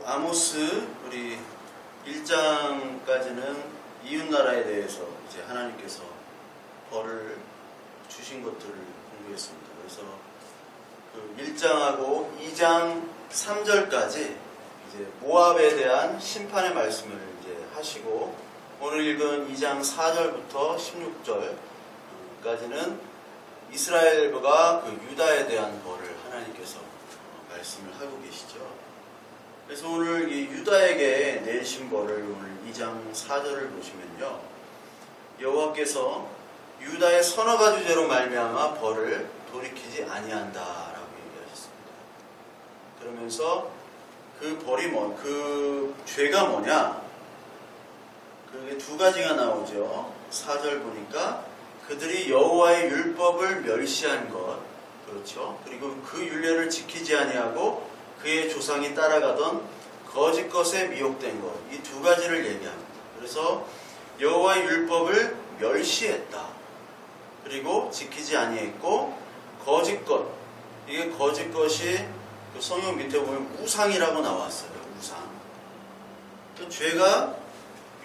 아모스 우리 1장까지는 이웃나라에 대해서 이제 하나님께서 벌을 주신 것들을 공부했습니다. 그래서 그 1장하고 2장 3절까지 이제 모압에 대한 심판의 말씀을 이제 하시고, 오늘 읽은 2장 4절부터 16절까지는 이스라엘과 그 유다에 대한 벌을 하나님께서 말씀을 하고 계시죠. 그래서 오늘 이 유다에게 내리신 벌을 오늘 2장 4절을 보시면요, 여호와께서 유다의 서너 가지 죄로 말미암아 벌을 돌이키지 아니한다라고 얘기하셨습니다. 그러면서 그 벌이 그 죄가 뭐냐? 그게 두 가지가 나오죠. 4절 보니까 그들이 여호와의 율법을 멸시한 것, 그렇죠. 그리고 그 율례를 지키지 아니하고 그의 조상이 따라가던 거짓 것에 미혹된 것, 이 두 가지를 얘기합니다. 그래서 여호와의 율법을 멸시했다. 그리고 지키지 아니했고 거짓 것, 이게 거짓 것이 그 성경 밑에 보면 우상이라고 나왔어요. 우상. 그 죄가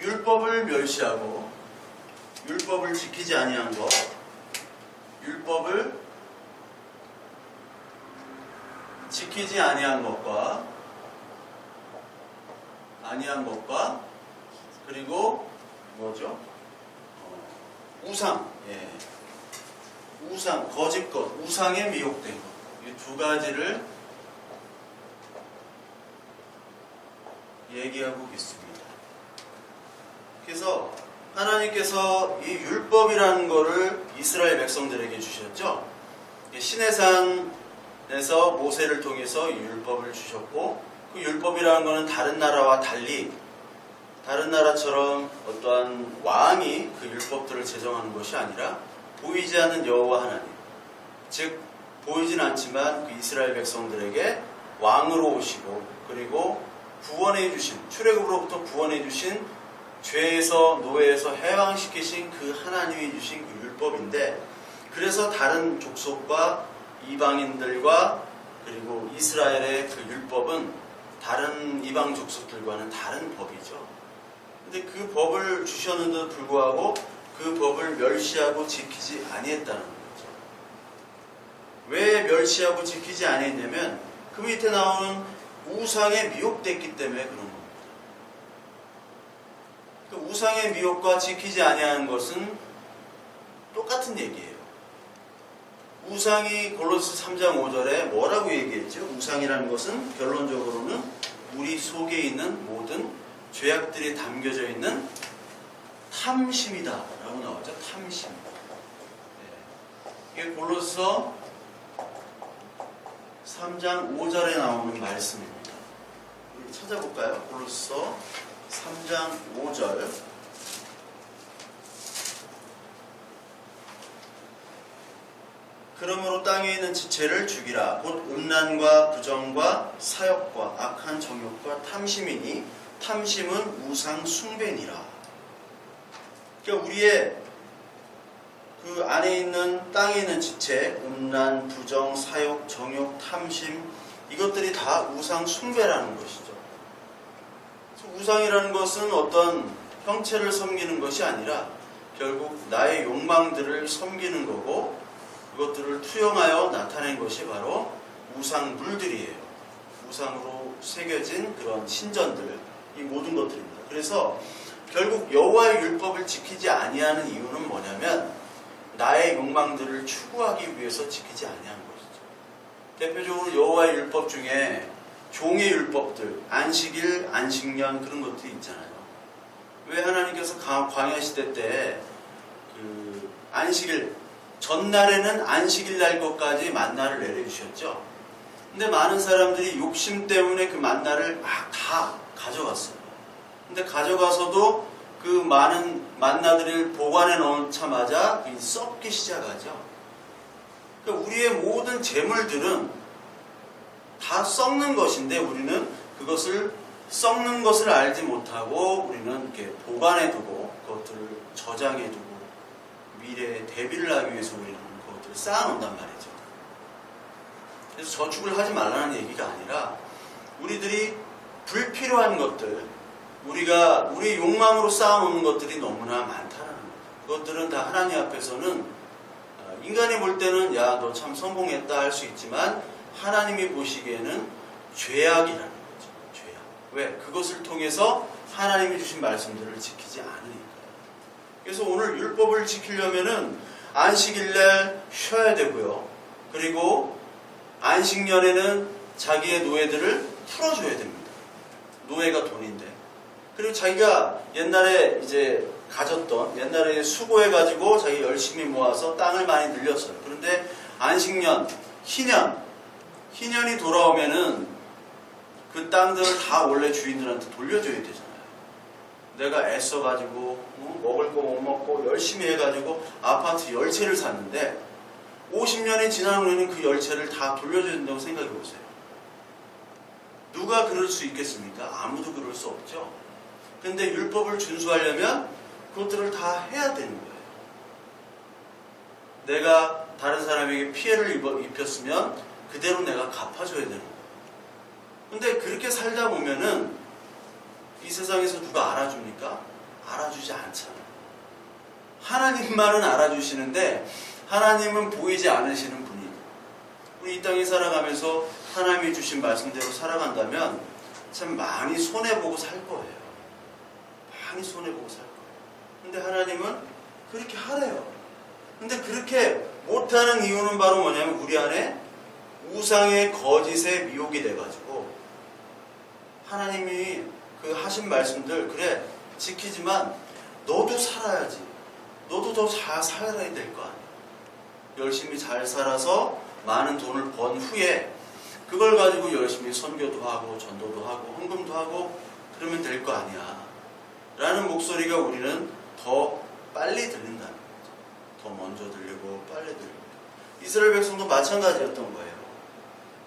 율법을 멸시하고 율법을 지키지 아니한 것, 율법을 지키지 아니한 것과 그리고 뭐죠? 우상, 우상, 거짓 것, 우상에 미혹된 것, 이 두 가지를 얘기하고 있습니다. 그래서 하나님께서 이 율법이라는 것을 이스라엘 백성들에게 주셨죠. 시내산에서 모세를 통해서 이 율법을 주셨고, 그 율법이라는 것은 다른 나라와 달리 다른 나라처럼 어떠한 왕이 그 율법들을 제정하는 것이 아니라 보이지 않는 여호와 하나님, 즉 보이진 않지만 그 이스라엘 백성들에게 왕으로 오시고, 그리고 구원해 주신, 출애굽으로부터 구원해 주신, 죄에서 노예에서 해방시키신 그 하나님이 주신 그 율법인데, 그래서 다른 족속과 이방인들과 그리고 이스라엘의 그 율법은 다른 이방 족속들과는 다른 법이죠. 근데 그 법을 주셨는데도 불구하고 그 법을 멸시하고 지키지 아니했다는 거죠. 왜 멸시하고 지키지 아니했냐면 그 밑에 나오는 우상에 미혹됐기 때문에 그런 겁니다. 그 우상의 미혹과 지키지 아니하는 것은 똑같은 얘기예요. 우상이 골로새 3장 5절에 뭐라고 얘기했죠? 우상이라는 것은 결론적으로는 우리 속에 있는 모든 죄악들이 담겨져 있는 탐심이다 라고 나오죠. 탐심. 이게 골로새 3장 5절에 나오는 말씀입니다. 우리 찾아볼까요? 골로새 3장 5절. 그러므로 땅에 있는 지체를 죽이라. 곧 음란과 부정과 사욕과 악한 정욕과 탐심이니 탐심은 우상 숭배니라. 그러니까 우리의 그 안에 있는 땅에 있는 지체, 음란, 부정, 사욕, 정욕, 탐심, 이것들이 다 우상 숭배라는 것이죠. 우상이라는 것은 어떤 형체를 섬기는 것이 아니라 결국 나의 욕망들을 섬기는 거고, 그것들을 투영하여 나타낸 것이 바로 우상물들이에요. 우상으로 새겨진 그런 신전들, 이 모든 것들입니다. 그래서 결국 여호와의 율법을 지키지 아니하는 이유는 뭐냐면 나의 욕망들을 추구하기 위해서 지키지 아니하는 것이죠. 대표적으로 여호와의 율법 중에 종의 율법들, 안식일, 안식년, 그런 것들이 있잖아요. 왜 하나님께서 광야 시대 때 그 안식일 전날에는 안식일 날 것까지 만나를 내려주셨죠. 근데 많은 사람들이 욕심 때문에 그 만나를 막 다 가져갔어요. 근데 가져가서도 그 많은 만나들을 보관해 놓자마자 썩기 시작하죠. 그러니까 우리의 모든 재물들은 다 썩는 것인데 우리는 그것을 썩는 것을 알지 못하고 우리는 이렇게 보관해 두고 그것들을 저장해 두고 미래에 대비를 하기 위해서 우리는 그것들을 쌓아놓는단 말이죠. 그래서 저축을 하지 말라는 얘기가 아니라 우리들이 불필요한 것들, 우리가 우리 욕망으로 쌓아놓는 것들이 너무나 많다는 거예요. 그것들은 다 하나님 앞에서는 인간이 볼 때는 야, 너 참 성공했다 할 수 있지만 하나님이 보시기에는 죄악이라는 거죠. 죄악. 왜? 그것을 통해서 하나님이 주신 말씀들을 지키지 않으니까요. 그래서 오늘 율법을 지키려면은 안식일날 쉬어야 되고요. 그리고 안식년에는 자기의 노예들을 풀어줘야 됩니다. 노예가 돈인데. 그리고 자기가 옛날에 이제 가졌던, 옛날에 수고해가지고 자기 열심히 모아서 땅을 많이 늘렸어요. 그런데 안식년, 희년이 돌아오면은 그 땅들을 다 원래 주인들한테 돌려줘야 되잖아요. 내가 애써가지고 먹을 거 못 먹고 열심히 해가지고 아파트 10채를 샀는데 50년이 지난 후에는 그 10채를 다 돌려줘야 된다고 생각해 보세요. 누가 그럴 수 있겠습니까? 아무도 그럴 수 없죠. 근데 율법을 준수하려면 그것들을 다 해야 되는 거예요. 내가 다른 사람에게 피해를 입혔으면 그대로 내가 갚아줘야 되는 거예요. 근데 그렇게 살다 보면은 이 세상에서 누가 알아줍니까? 알아주지 않잖아요. 하나님만은 알아주시는데 하나님은 보이지 않으시는 분이에요. 우리 이 땅에 살아가면서 하나님이 주신 말씀대로 살아간다면 참 많이 손해보고 살 거예요. 많이 손해보고 살 거예요. 근데 하나님은 그렇게 하래요. 근데 그렇게 못하는 이유는 바로 뭐냐면 우리 안에 우상의 거짓의 미혹이 돼가지고 하나님이 그 하신 말씀들 그래 지키지만 너도 살아야지. 너도 더 잘 살아야 될 거 아니야. 열심히 잘 살아서 많은 돈을 번 후에 그걸 가지고 열심히 선교도 하고 전도도 하고 헌금도 하고 그러면 될 거 아니야. 라는 목소리가 우리는 더 빨리 들린다는 거죠. 더 먼저 들리고 빨리 들리고. 이스라엘 백성도 마찬가지였던 거예요.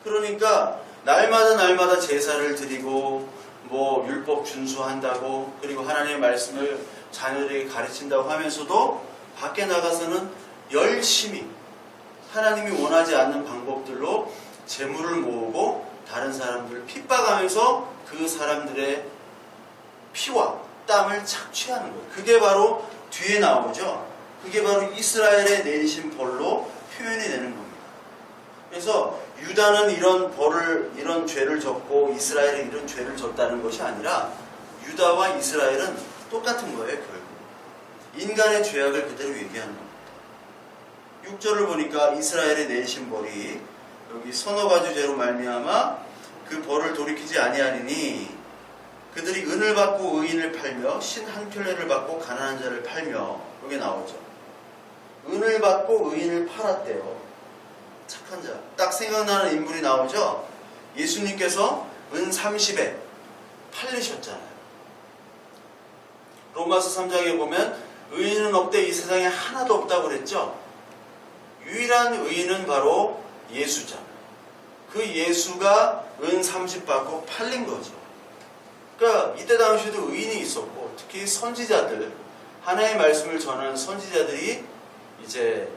그러니까 날마다 제사를 드리고 뭐 율법 준수한다고 그리고 하나님의 말씀을 자녀들에게 가르친다고 하면서도 밖에 나가서는 열심히 하나님이 원하지 않는 방법들로 재물을 모으고 다른 사람들을 핍박하면서 그 사람들의 피와 땀을 착취하는 거예요. 그게 바로 뒤에 나오죠. 그게 바로 이스라엘에 내리신 벌로 표현이 되는 겁니다. 그래서 유다는 이런 죄를 졌고 이스라엘은 이런 죄를 졌다는 것이 아니라 유다와 이스라엘은 똑같은 거예요. 결국 인간의 죄악을 그대로 얘기하는 겁니다. 6절을 보니까 이스라엘에 내리신 벌이 여기 서너 가지 죄로 말미암아 그 벌을 돌이키지 아니하리니 그들이 은을 받고 의인을 팔며 신 한 켤레를 받고 가난한 자를 팔며 여기 나오죠. 은을 받고 의인을 팔았대요. 착한 자. 딱 생각나는 인물이 나오죠. 예수님께서 은 30에 팔리셨잖아요. 로마서 3장에 보면 의인은 없대 이 세상에 하나도 없다고 그랬죠. 유일한 의인은 바로 예수잖아요. 그 예수가 은 30 받고 팔린 거죠. 그러니까 이때 당시에도 의인이 있었고 특히 선지자들, 하나님의 말씀을 전하는 선지자들이 이제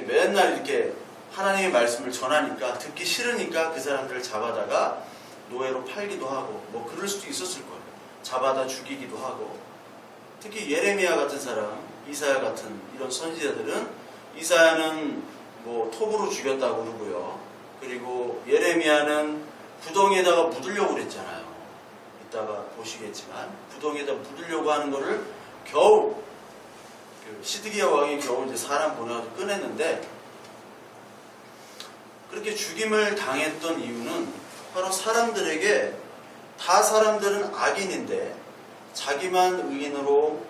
맨날 이렇게 하나님의 말씀을 전하니까 듣기 싫으니까 그 사람들을 잡아다가 노예로 팔기도 하고 뭐 그럴 수도 있었을 거예요. 잡아다 죽이기도 하고 특히 예레미야 같은 사람, 이사야 같은 이런 선지자들은 이사야는 뭐 톱으로 죽였다고 그러고요. 그리고 예레미야는 구덩이에다가 묻으려고 그랬잖아요. 이따가 보시겠지만 구덩이에다 묻으려고 하는 거를 겨우 시드기야 왕이 겨우 이제 사람 보내가지고 꺼냈는데 그렇게 죽임을 당했던 이유는 바로 사람들에게 다 사람들은 악인인데 자기만 의인으로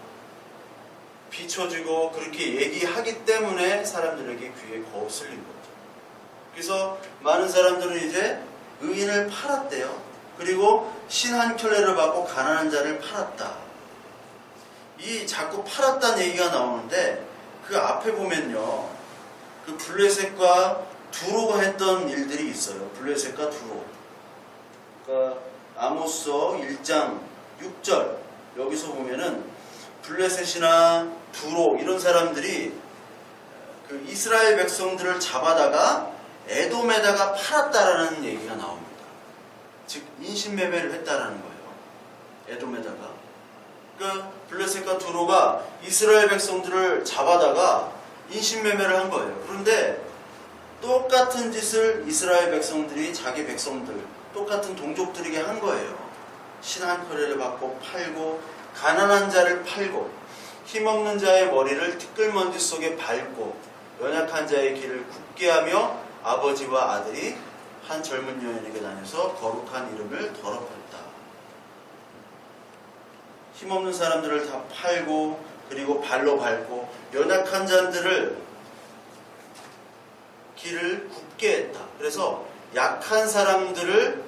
비춰지고 그렇게 얘기하기 때문에 사람들에게 귀에 거슬린 거죠. 그래서 많은 사람들은 이제 의인을 팔았대요. 그리고 신 한 켤레를 받고 가난한 자를 팔았다. 이 자꾸 팔았다는 얘기가 나오는데 그 앞에 보면요. 그 블레셋과 두로가 했던 일들이 있어요. 블레셋과 두로. 그러니까 아모스서 1장 6절 여기서 보면은 블레셋이나 두로 이런 사람들이 그 이스라엘 백성들을 잡아다가 에돔에다가 팔았다라는 얘기가 나옵니다. 즉 인신매매를 했다라는 거예요. 에돔에다가. 그러니까 블레셋과 두로가 이스라엘 백성들을 잡아다가 인신매매를 한 거예요. 그런데 똑같은 짓을 이스라엘 백성들이 자기 백성들, 똑같은 동족들에게 한 거예요. 신한커레를 받고 팔고, 가난한 자를 팔고, 힘없는 자의 머리를 티끌먼지 속에 밟고, 연약한 자의 길을 굳게 하며 아버지와 아들이 한 젊은 여인에게 다녀서 거룩한 이름을 더럽혔다. 힘없는 사람들을 다 팔고, 그리고 발로 밟고, 연약한 자들을 길을 굳게 했다. 그래서 약한 사람들을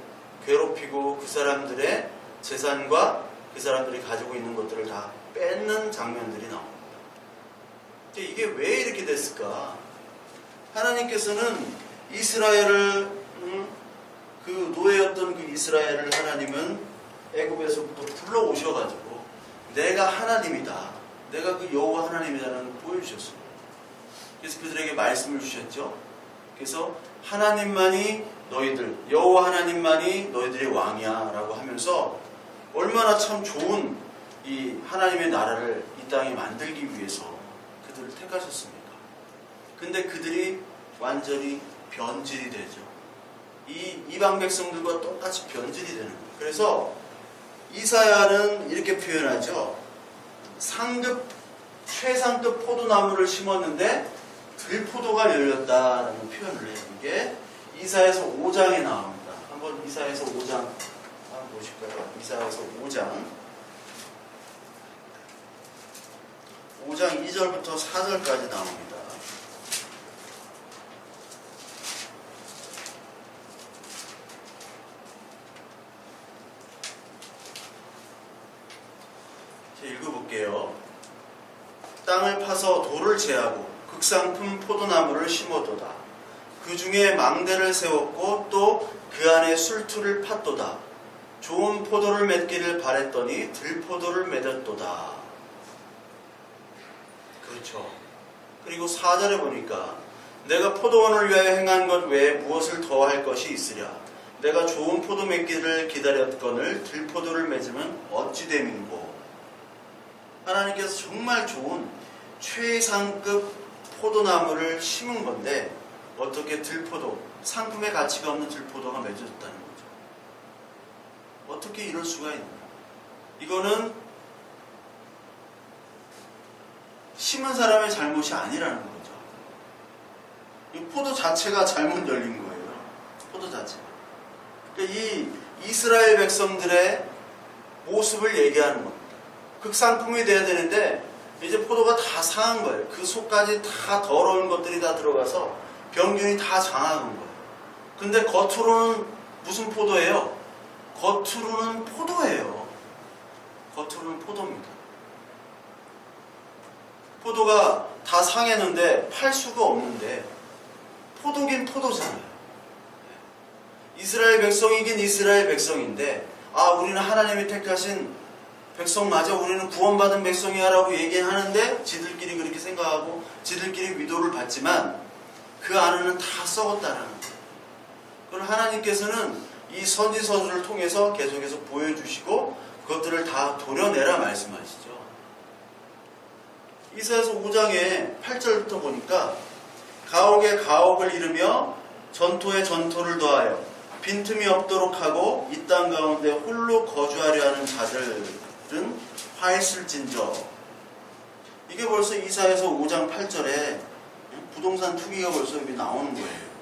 괴롭히고 그 사람들의 재산과 그 사람들이 가지고 있는 것들을 다 뺏는 장면들이 나옵니다. 이게 왜 이렇게 됐을까? 하나님께서는 이스라엘을 그 노예였던 그 이스라엘을 하나님은 애굽에서부터 불러오셔가지고 내가 하나님이다. 내가 그 여호와 하나님이다라는 걸 보여주셨어요. 그래서 그들에게 말씀을 주셨죠. 그래서 하나님만이 너희들, 여호와 하나님만이 너희들의 왕이야 라고 하면서 얼마나 참 좋은 이 하나님의 나라를 이 땅에 만들기 위해서 그들을 택하셨습니까? 근데 그들이 완전히 변질이 되죠. 이 이방 백성들과 똑같이 변질이 되는 거예요. 그래서 이사야는 이렇게 표현하죠. 최상급 포도나무를 심었는데 들포도가 열렸다라는 표현을 해요. 이게 이사야서 5장에 나옵니다. 한번 이사야서 5장 한번 보실까요? 이사야서 5장 2절부터 4절까지 나옵니다. 제가 읽어볼게요. 땅을 파서 돌을 제하고 극상품 포도나무를 심어도다. 그 중에 망대를 세웠고 또 그 안에 술투를 팠도다. 좋은 포도를 맺기를 바랬더니 들포도를 맺었도다. 그렇죠. 그리고 4절에 보니까 내가 포도원을 위하여 행한 것 외에 무엇을 더할 것이 있으랴. 내가 좋은 포도 맺기를 기다렸거늘 들포도를 맺으면 어찌 됨인고. 하나님께서 정말 좋은 최상급 포도나무를 심은 건데 어떻게 들포도, 상품의 가치가 없는 들포도가 맺어졌다는 거죠. 어떻게 이럴 수가 있느냐. 이거는 심은 사람의 잘못이 아니라는 거죠. 이 포도 자체가 잘못 열린 거예요. 포도 자체가. 그러니까 이 이스라엘 백성들의 모습을 얘기하는 겁니다. 극상품이 돼야 되는데 이제 포도가 다 상한 거예요. 그 속까지 다 더러운 것들이 다 들어가서 병균이 다 장악한 거예요. 근데 겉으로는 무슨 포도예요? 겉으로는 포도예요. 겉으로는 포도입니다. 포도가 다 상했는데 팔 수가 없는데 포도긴 포도잖아요. 이스라엘 백성이긴 이스라엘 백성인데 우리는 하나님이 택하신 백성 맞아, 우리는 구원받은 백성이야 라고 얘기하는데 지들끼리 그렇게 생각하고 지들끼리 위도를 받지만 그 안에는 다 썩었다라는 거예요. 그럼 하나님께서는 이 선지서들을 통해서 계속해서 보여주시고 그것들을 다 도려내라 말씀하시죠. 이사야서 5장에 8절부터 보니까 가옥에 가옥을 이루며 전토에 전토를 더하여 빈틈이 없도록 하고 이 땅 가운데 홀로 거주하려 하는 자들은 화했을진저. 이게 벌써 이사야서 5장 8절에 부동산 투기가 벌써 여기 나오는 거예요.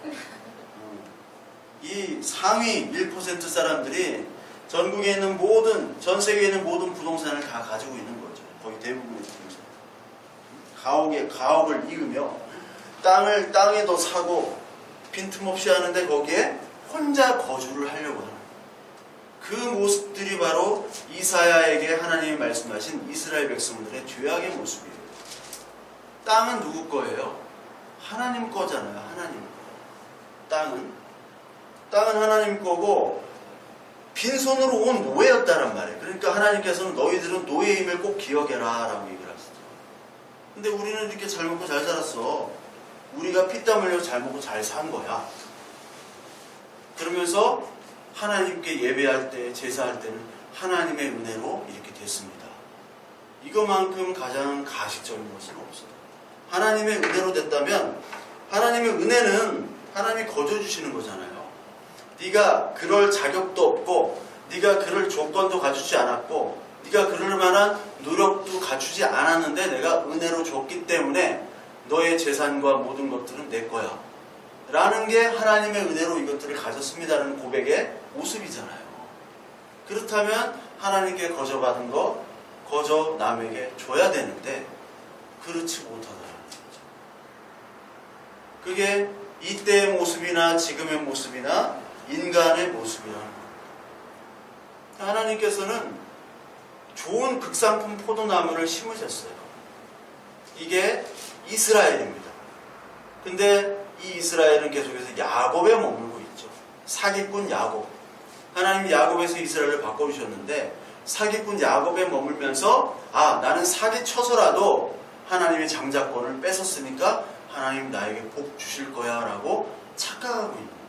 이 상위 1% 사람들이 전국에 있는 모든, 전 세계에 있는 모든 부동산을 다 가지고 있는 거죠. 거의 대부분의 부동산. 가옥에 가옥을 이으며 땅에도 사고 빈틈없이 하는데 거기에 혼자 거주를 하려고 하는 그 모습들이 바로 이사야에게 하나님이 말씀하신 이스라엘 백성들의 죄악의 모습이에요. 땅은 누구 거예요? 하나님 거잖아요. 하나님 거. 땅은 하나님 거고 빈손으로 온 노예였다란 말이에요. 그러니까 하나님께서는 너희들은 노예임을 꼭 기억해라 라고 얘기를 하시죠. 근데 우리는 이렇게 잘 먹고 잘 살았어. 우리가 피땀 흘려 잘 먹고 잘 산 거야. 그러면서 하나님께 예배할 때, 제사할 때는 하나님의 은혜로 이렇게 됐습니다. 이것만큼 가장 가식적인 것은 없어요. 하나님의 은혜로 됐다면, 하나님의 은혜는 하나님이 거저 주시는 거잖아요. 네가 그럴 자격도 없고 네가 그럴 조건도 갖추지 않았고 네가 그럴 만한 노력도 갖추지 않았는데 내가 은혜로 줬기 때문에 너의 재산과 모든 것들은 내 거야 라는 게 하나님의 은혜로 이것들을 가졌습니다라는 고백의 모습이잖아요. 그렇다면 하나님께 거저 받은 거 거저 남에게 줘야 되는데 그렇지 못하다는 거죠. 그게 이때의 모습이나 지금의 모습이나 인간의 모습이라는 거예요. 하나님께서는 좋은 극상품 포도나무를 심으셨어요. 이게 이스라엘입니다. 근데 이 이스라엘은 계속해서 야곱에 머물고 있죠. 사기꾼 야곱. 하나님이 야곱에서 이스라엘을 바꿔주셨는데 사기꾼 야곱에 머물면서 나는 사기쳐서라도 하나님의 장자권을 뺏었으니까 하나님 나에게 복 주실 거야 라고 착각하고 있는 거예요.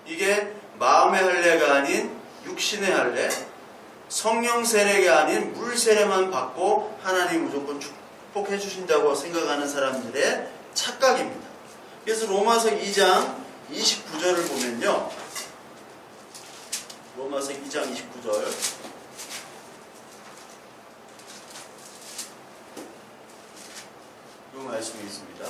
이게 마음의 할례가 아닌 육신의 할례, 성령 세례가 아닌 물 세례만 받고 하나님 무조건 축복해 주신다고 생각하는 사람들의 착각입니다. 그래서 로마서 2장 29절을 보면요. 로마서 2장 29절 이 말씀이 있습니다.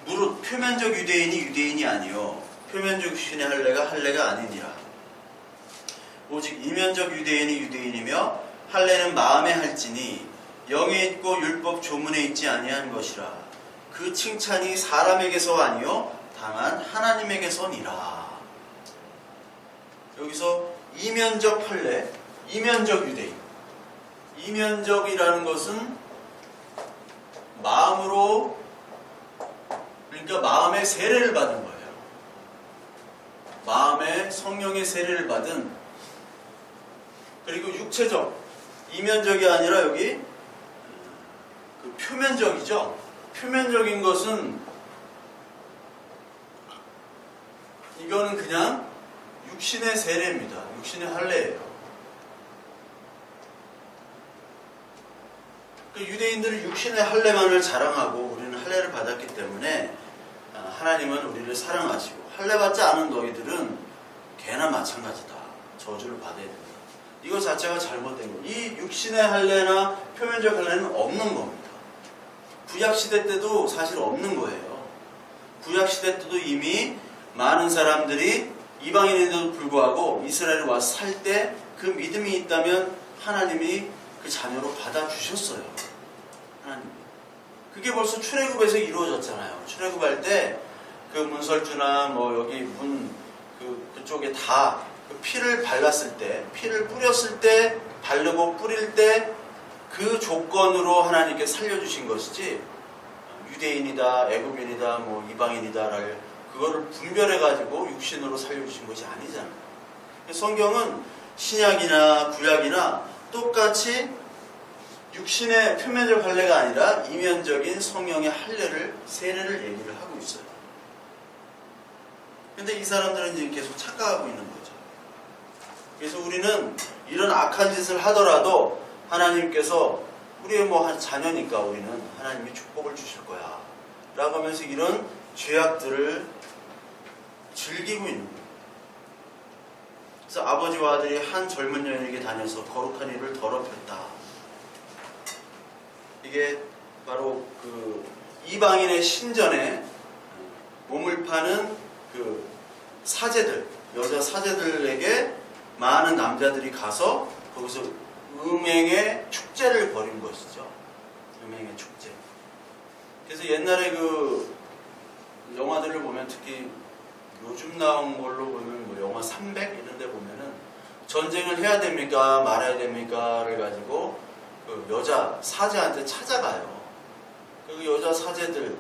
무릇 표면적 유대인이 유대인이 아니요 표면적 육신의 할례가 아니니라. 오직 이면적 유대인이 유대인이며 할례는 마음에 할지니 영에 있고 율법 조문에 있지 아니한 것이라. 그 칭찬이 사람에게서 아니요 다만 하나님에게서니라. 여기서 이면적 할례, 이면적 유대인. 이면적이라는 것은 마음으로, 그러니까 마음의 세례를 받은 거예요. 마음의 성령의 세례를 받은. 그리고 육체적, 이면적이 아니라 여기 그 표면적이죠. 표면적인 것은 이거는 그냥 육신의 세례입니다. 육신의 할례예요. 그 유대인들은 육신의 할례만을 자랑하고 우리는 할례를 받았기 때문에 하나님은 우리를 사랑하시고 할례 받지 않은 너희들은 개나 마찬가지다. 저주를 받아야 된다. 이거 자체가 잘못된 거예요. 이 육신의 할례나 표면적 할례는 없는 겁니다. 구약시대 때도 사실 없는 거예요. 구약시대 때도 이미 많은 사람들이 이방인에도 불구하고 이스라엘에 와서 살 때 그 믿음이 있다면 하나님이 그 자녀로 받아주셨어요. 하나님. 그게 벌써 출애굽에서 이루어졌잖아요. 출애굽할 때 그 문설주나 뭐 여기 그쪽에 다 그 피를 발랐을 때, 피를 뿌렸을 때, 바르고 뿌릴 때 그 조건으로 하나님께 살려주신 것이지 유대인이다, 애굽인이다, 뭐 이방인이다를 그거를 분별해가지고 육신으로 살려주신 것이 아니잖아요. 성경은 신약이나 구약이나 똑같이 육신의 표면적 할례가 아니라 이면적인 성령의 할례를, 세례를 얘기를 하고 있어요. 근데 이 사람들은 지금 계속 착각하고 있는 거죠. 그래서 우리는 이런 악한 짓을 하더라도 하나님께서 우리의 뭐 자녀니까 우리는 하나님이 축복을 주실 거야 라고 하면서 이런 죄악들을 즐기고 있는 거예요. 그래서 아버지와 아들이 한 젊은 여인에게 다녀서 거룩한 일을 더럽혔다. 이게 바로 그 이방인의 신전에 몸을 파는 그 사제들, 여자 사제들에게 많은 남자들이 가서 거기서 음행의 축제를 벌인 것이죠. 음행의 축제. 그래서 옛날에 그 영화들을 보면 특히 요즘 나온 걸로 보면 뭐 영화 300 이런 데 보면은 전쟁을 해야 됩니까 말아야 됩니까를 가지고 그 여자 사제한테 찾아가요. 그 여자 사제들,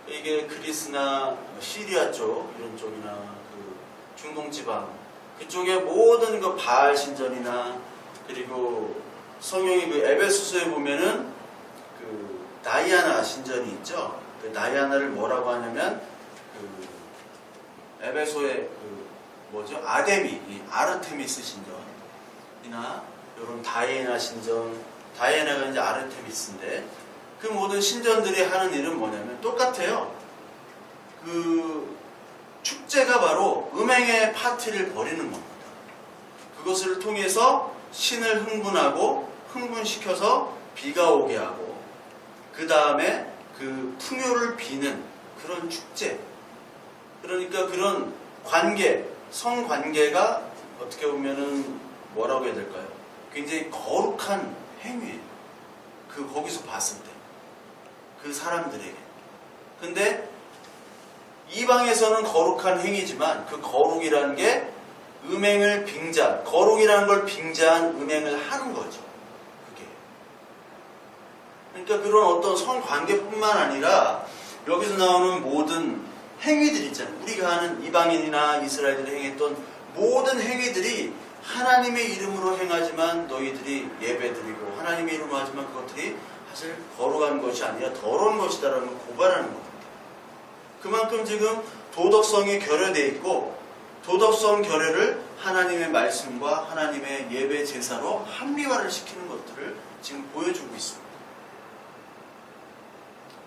이게 그리스나 시리아 쪽 이런 쪽이나 그 중동 지방 그쪽에 모든 그 바알 신전이나 그리고 성경이 그 에베소서에 보면은 그 다이아나 신전이 있죠. 그 다이아나를 뭐라고 하냐면 그 에베소의 그 뭐죠? 아데미, 이 아르테미스 신전이나 이런 다이애나 신전, 다이애나가 이제 아르테미스인데 그 모든 신전들이 하는 일은 뭐냐면 똑같아요. 그 축제가 바로 음행의 파티를 벌이는 겁니다. 그것을 통해서 신을 흥분시켜서 비가 오게 하고 그 다음에 그 풍요를 비는 그런 축제. 그러니까 그런 관계, 성관계가 어떻게 보면은 뭐라고 해야 될까요? 굉장히 거룩한 행위예요. 거기서 봤을 때. 그 사람들에게. 근데 이방에서는 거룩한 행위지만 그 거룩이라는 게 거룩이라는 걸 빙자한 음행을 하는 거죠. 그게. 그러니까 그런 어떤 성관계뿐만 아니라 여기서 나오는 모든 행위들 있잖아요. 우리가 하는 이방인이나 이스라엘들이 행했던 모든 행위들이 하나님의 이름으로 행하지만 너희들이 예배드리고 하나님의 이름으로 하지만 그것들이 사실 거룩한 것이 아니라 더러운 것이다라는 걸 고발하는 겁니다. 그만큼 지금 도덕성이 결여되어 있고 도덕성 결여를 하나님의 말씀과 하나님의 예배 제사로 합리화를 시키는 것들을 지금 보여주고 있습니다.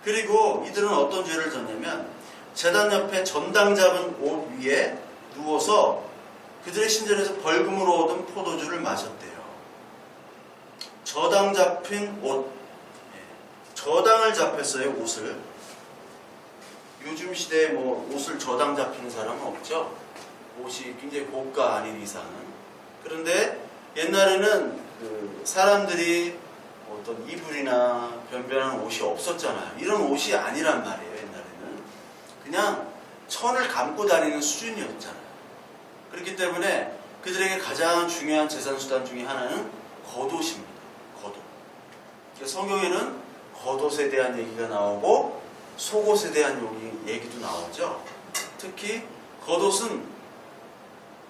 그리고 이들은 어떤 죄를 졌냐면 제단 옆에 전당 잡은 옷 위에 누워서 그들의 신전에서 벌금으로 얻은 포도주를 마셨대요. 저당 잡힌 옷, 저당을 잡혔어요. 옷을. 요즘 시대에 뭐 옷을 저당 잡히는 사람은 없죠. 옷이 굉장히 고가 아닌 이상은. 그런데 옛날에는 그 사람들이 어떤 이불이나 변변한 옷이 없었잖아요. 이런 옷이 아니란 말이에요. 옛날에는 그냥 천을 감고 다니는 수준이었잖아요. 그렇기 때문에 그들에게 가장 중요한 재산수단 중에 하나는 겉옷입니다. 겉옷. 그러니까 성경에는 겉옷에 대한 얘기가 나오고 속옷에 대한 얘기도 나오죠. 특히 겉옷은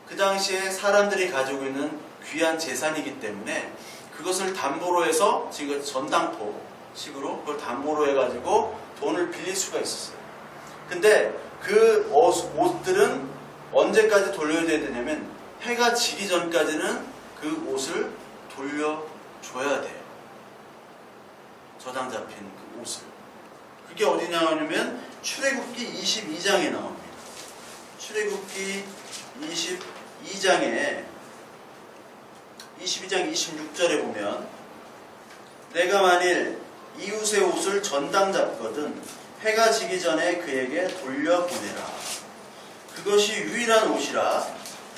그 당시에 사람들이 가지고 있는 귀한 재산이기 때문에 그것을 담보로 해서 지금 전당포 식으로 그걸 담보로 해가지고 돈을 빌릴 수가 있었어요. 근데 그 옷들은 언제까지 돌려줘야 되냐면 해가 지기 전까지는 그 옷을 돌려줘야 돼요. 저당 잡힌 그 옷을. 그게 어디 나오냐면 출애굽기 22장에 나옵니다. 출애굽기 22장 26절에 보면 내가 만일 이웃의 옷을 전당 잡거든 해가 지기 전에 그에게 돌려보내라. 그것이 유일한 옷이라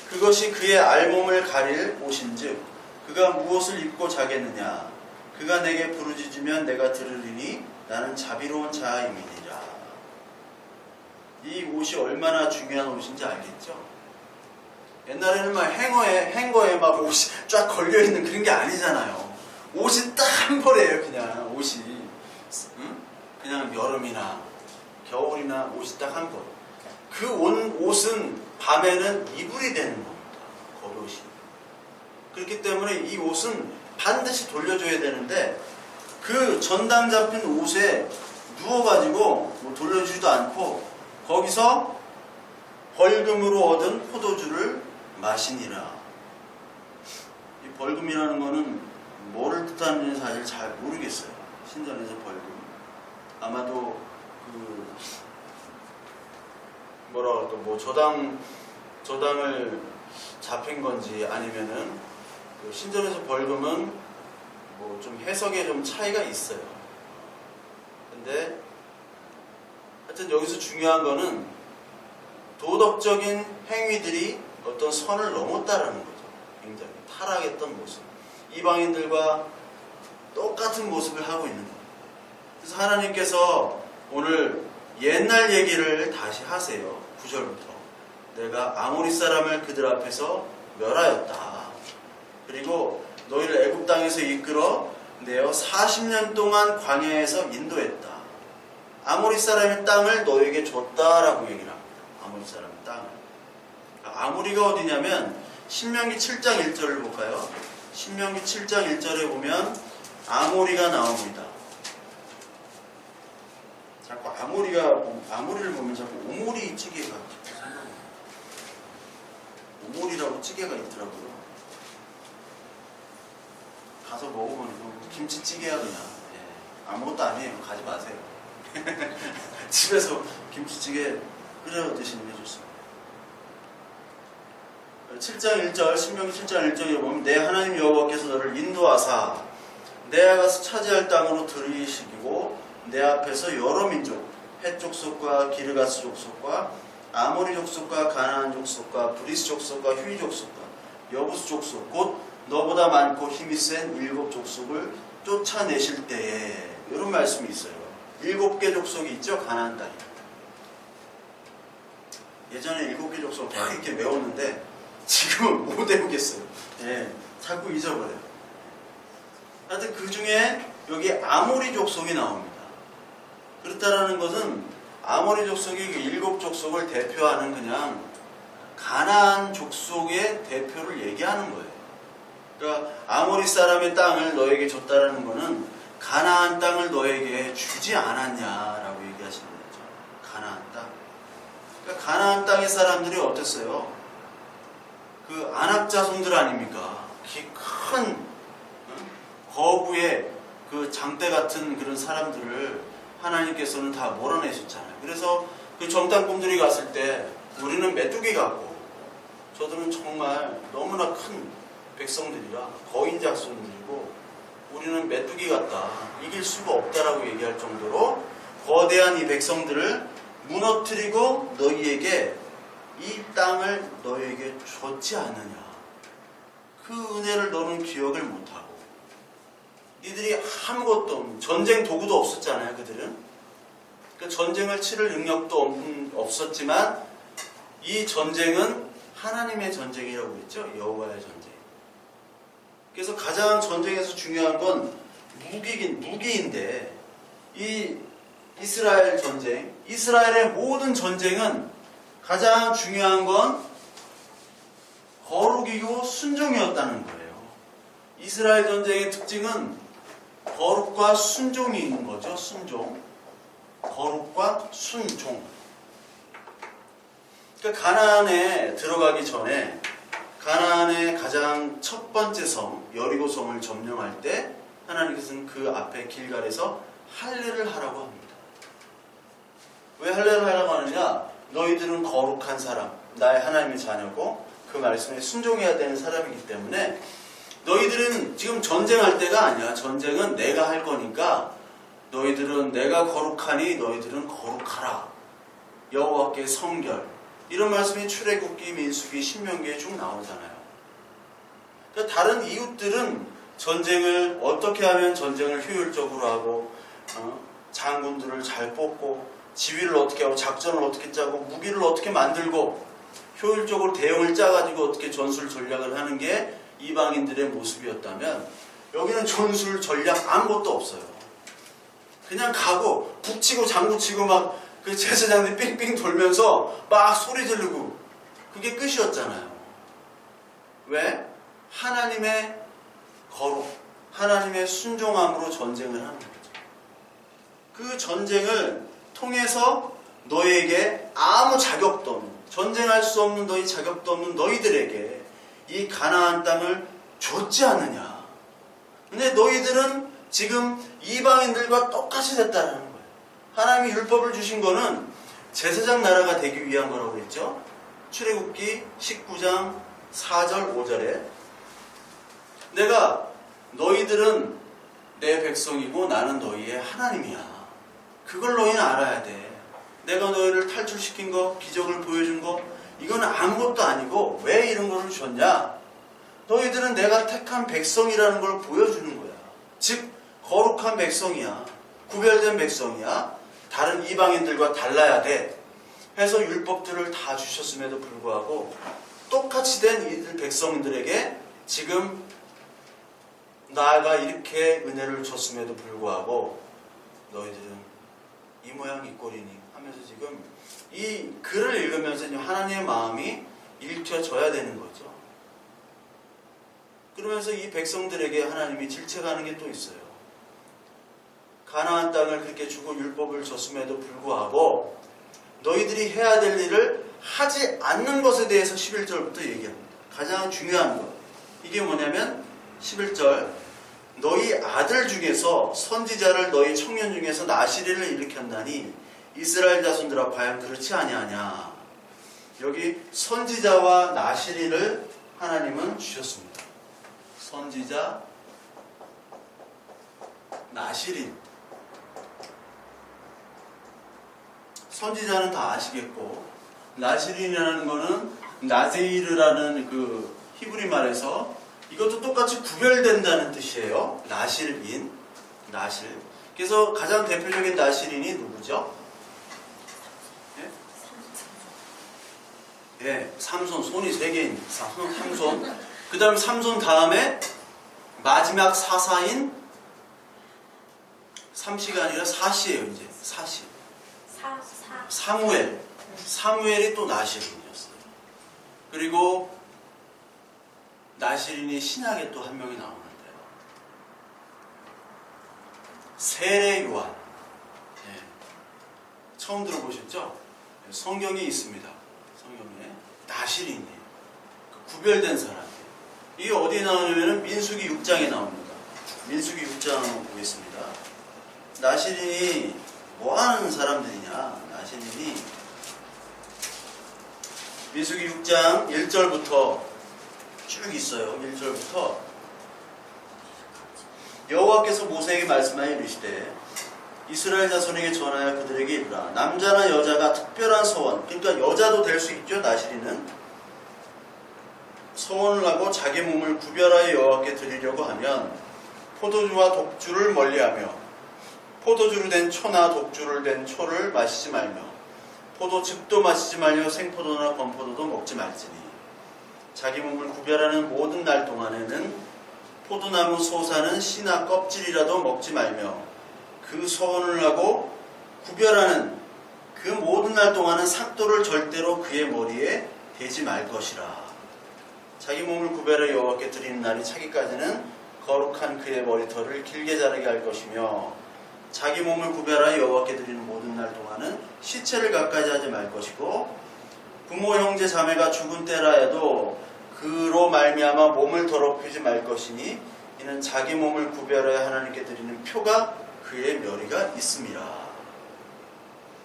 그것이 그의 알몸을 가릴 옷인즉 그가 무엇을 입고 자겠느냐. 그가 내게 부르짖으면 내가 들으리니 나는 자비로운 자임이니라. 이 옷이 얼마나 중요한 옷인지 알겠죠? 옛날에는 막 행거에 막 옷이 쫙 걸려있는 그런 게 아니잖아요. 옷이 딱 한 벌이에요. 그냥 옷이. 응? 그냥 여름이나 겨울이나 옷이 딱 한 벌. 그 옷은 밤에는 이불이 되는 겁니다. 겉옷이. 그렇기 때문에 이 옷은 반드시 돌려줘야 되는데 그 전당 잡힌 옷에 누워가지고 뭐 돌려주지도 않고 거기서 벌금으로 얻은 포도주를 마시니라. 이 벌금이라는 거는 뭐를 뜻하는지 사실 잘 모르겠어요. 신전에서 벌금. 아마도 그 뭐라 그럴까 뭐 저당을 잡힌 건지 아니면은 그 신전에서 벌금은 뭐 좀 해석에 좀 차이가 있어요. 근데 하여튼 여기서 중요한 거는 도덕적인 행위들이 어떤 선을 넘었다라는 거죠. 굉장히 타락했던 모습. 이방인들과 똑같은 모습을 하고 있는 거예요. 그래서 하나님께서 오늘 옛날 얘기를 다시 하세요. 9절부터. 내가 아모리 사람을 그들 앞에서 멸하였다. 그리고 너희를 애굽 땅에서 이끌어 내어 40년 동안 광야에서 인도했다. 아모리 사람의 땅을 너에게 줬다라고 얘기를 합니다. 아모리 사람의 땅을. 아모리가 어디냐면 신명기 7장 1절을 볼까요? 신명기 7장 1절에 보면 아모리가 나옵니다. 자꾸 아모리를 보면 자꾸 오모리 찌개가 아모리라고 찌개가 있더라고요. 가서 먹어보니까 김치찌개야 그냥. 예. 아무것도 아니에요. 가지 마세요. 집에서 김치찌개 끓여 드시는 게 좋습니다. 7장 1절, 신명기 7장 1절에 보면 내 하나님 여호와께서 너를 인도하사 내 가서 차지할 땅으로 들이시기고 내 앞에서 여러 민족 헷 족속과 기르가스 족속과 아모리 족속과 가나안 족속과 브리스 족속과 휴이 족속과 여부스 족속 곧 너보다 많고 힘이 센 7 족속을 쫓아내실 때에 이런 말씀이 있어요. 7개 족속이 있죠. 가나안 땅에. 예전에 7개 족속 막 이렇게 외웠는데 지금은 못 외우겠어요. 예, 자꾸 잊어버려요. 하여튼 그 중에 여기 아모리 족속이 나옵니다. 그렇다라는 것은 아모리 족속이 그 7 족속을 대표하는 그냥 가나안 족속의 대표를 얘기하는 거예요. 그러니까 아모리 사람의 땅을 너에게 줬다라는 것은 가나안 땅을 너에게 주지 않았냐라고 얘기하시는 거죠. 가나안 땅. 그러니까 가나안 땅의 사람들이 어땠어요? 그 아낙 자손들 아닙니까? 큰 거부의 그 장대 같은 그런 사람들을 하나님께서는 다 몰아내셨잖아요. 그래서 그 정탐꾼들이 갔을 때 우리는 메뚜기 같고 저들은 정말 너무나 큰 백성들이라 거인 자손들이고 우리는 메뚜기 같다. 이길 수가 없다라고 얘기할 정도로 거대한 이 백성들을 무너뜨리고 너희에게 이 땅을 너희에게 줬지 않느냐. 그 은혜를 너는 기억을 못하고 이들이 아무것도 없는 전쟁 도구도 없었잖아요. 그들은 그 전쟁을 치를 능력도 없었지만 이 전쟁은 하나님의 전쟁이라고 했죠. 여호와의 전쟁. 그래서 가장 전쟁에서 중요한 건 무기인데 이 이스라엘 전쟁, 이스라엘의 모든 전쟁은 가장 중요한 건 거룩이고 순종이었다는 거예요. 이스라엘 전쟁의 특징은 거룩과 순종이 있는 거죠. 순종. 거룩과 순종. 그러니까 가나안에 들어가기 전에 가나안의 가장 첫 번째 성 여리고성을 점령할 때 하나님께서는 그 앞에 길갈에서 할례를 하라고 합니다. 왜 할례를 하라고 하느냐? 너희들은 거룩한 사람, 나의 하나님의 자녀고 그 말씀에 순종해야 되는 사람이기 때문에 너희들은 지금 전쟁할 때가 아니야. 전쟁은 내가 할 거니까 너희들은 내가 거룩하니 너희들은 거룩하라. 여호와께 성결. 이런 말씀이 출애굽기, 민수기, 신명기에 쭉 나오잖아요. 그러니까 다른 이웃들은 전쟁을 어떻게 하면 전쟁을 효율적으로 하고 장군들을 잘 뽑고 지휘를 어떻게 하고 작전을 어떻게 짜고 무기를 어떻게 만들고 효율적으로 대응을 짜가지고 어떻게 전술 전략을 하는 게 이방인들의 모습이었다면 여기는 전술 전략 아무것도 없어요. 그냥 가고 북치고 장구치고 막 그 제사장들이 삥삥 돌면서 막 소리 지르고 그게 끝이었잖아요. 왜? 하나님의 거룩, 하나님의 순종함으로 전쟁을 하는 거죠. 그 전쟁을 통해서 너희에게 아무 자격도 없는, 전쟁할 수 없는 너희 자격도 없는 너희들에게 이 가나안 땅을 줬지 않느냐. 근데 너희들은 지금 이방인들과 똑같이 됐다는 거예요. 하나님이 율법을 주신 거는 제사장 나라가 되기 위한 거라고 그랬죠. 출애굽기 19장 4절 5절에 내가 너희들은 내 백성이고 나는 너희의 하나님이야. 그걸 너희는 알아야 돼. 내가 너희를 탈출시킨 거, 기적을 보여준 거 이건 아무것도 아니고 왜 이런 거를 줬냐? 너희들은 내가 택한 백성이라는 걸 보여주는 거야. 즉 거룩한 백성이야. 구별된 백성이야. 다른 이방인들과 달라야 돼. 해서 율법들을 다 주셨음에도 불구하고 똑같이 된 이들 백성들에게 지금 나가 이렇게 은혜를 줬음에도 불구하고 너희들은 이 모양 이 꼴이니 하면서 지금 이 글을 읽으면서 하나님의 마음이 읽혀져야 되는 거죠. 그러면서 이 백성들에게 하나님이 질책하는 게 또 있어요. 가나안 땅을 그렇게 주고 율법을 줬음에도 불구하고 너희들이 해야 될 일을 하지 않는 것에 대해서 11절부터 얘기합니다. 가장 중요한 것. 이게 뭐냐면 11절 너희 아들 중에서 선지자를 너희 청년 중에서 나시리를 일으켰나니 이스라엘 자손들아 과연 그렇지 아니하냐. 여기 선지자와 나시리를 하나님은 주셨습니다. 선지자, 나시린. 선지자는 다 아시겠고, 나시린이라는 거는 나세이르라는 그 히브리 말에서 이것도 똑같이 구별된다는 뜻이에요. 나실인, 나실. 그래서 가장 대표적인 나실인이 누구죠? 예, 삼손, 손이 3개인 삼손. 그 다음 삼손 다음에 마지막 사사인 삼시가 아니라 사시예요. 이제 사시. 사무엘. 사무엘이 또 나시린이었어요. 그리고 나시린이 신약에 또 한 명이 나오는데요. 세례 요한. 예. 처음 들어보셨죠? 성경에 있습니다. 성경에 나시린이에요. 구별된 사람이에요. 이게 어디에 나오냐면 민수기 6장에 나옵니다. 민수기 6장 보겠습니다. 나시린이 뭐 하는 사람들이냐? 나시린이 민수기 6장 1절부터 쭉 있어요. 1절부터 여호와께서 모세에게 말씀하여 이르시되 이스라엘 자손에게 전하여 그들에게 이르라. 남자나 여자가 특별한 서원, 그러니까 여자도 될 수 있죠. 나시린은 서원을 하고 자기 몸을 구별하여 여호와께 드리려고 하면 포도주와 독주를 멀리하며 포도주로 된 초나 독주를 된 초를 마시지 말며 포도즙도 마시지 말며 생포도나 건포도도 먹지 말지니 자기 몸을 구별하는 모든 날 동안에는 포도나무 솟아는 씨나 껍질이라도 먹지 말며 그 서원을 하고 구별하는 그 모든 날 동안은 삭도를 절대로 그의 머리에 대지 말 것이라. 자기 몸을 구별하여 여호와께 드리는 날이 차기까지는 거룩한 그의 머리털을 길게 자르게 할 것이며 자기 몸을 구별하여 여호와께 드리는 모든 날 동안은 시체를 가까이 하지 말 것이고 부모 형제 자매가 죽은 때라 해도 그로 말미암아 몸을 더럽히지 말 것이니 이는 자기 몸을 구별하여 하나님께 드리는 표가 그의 멸의가 있음이라.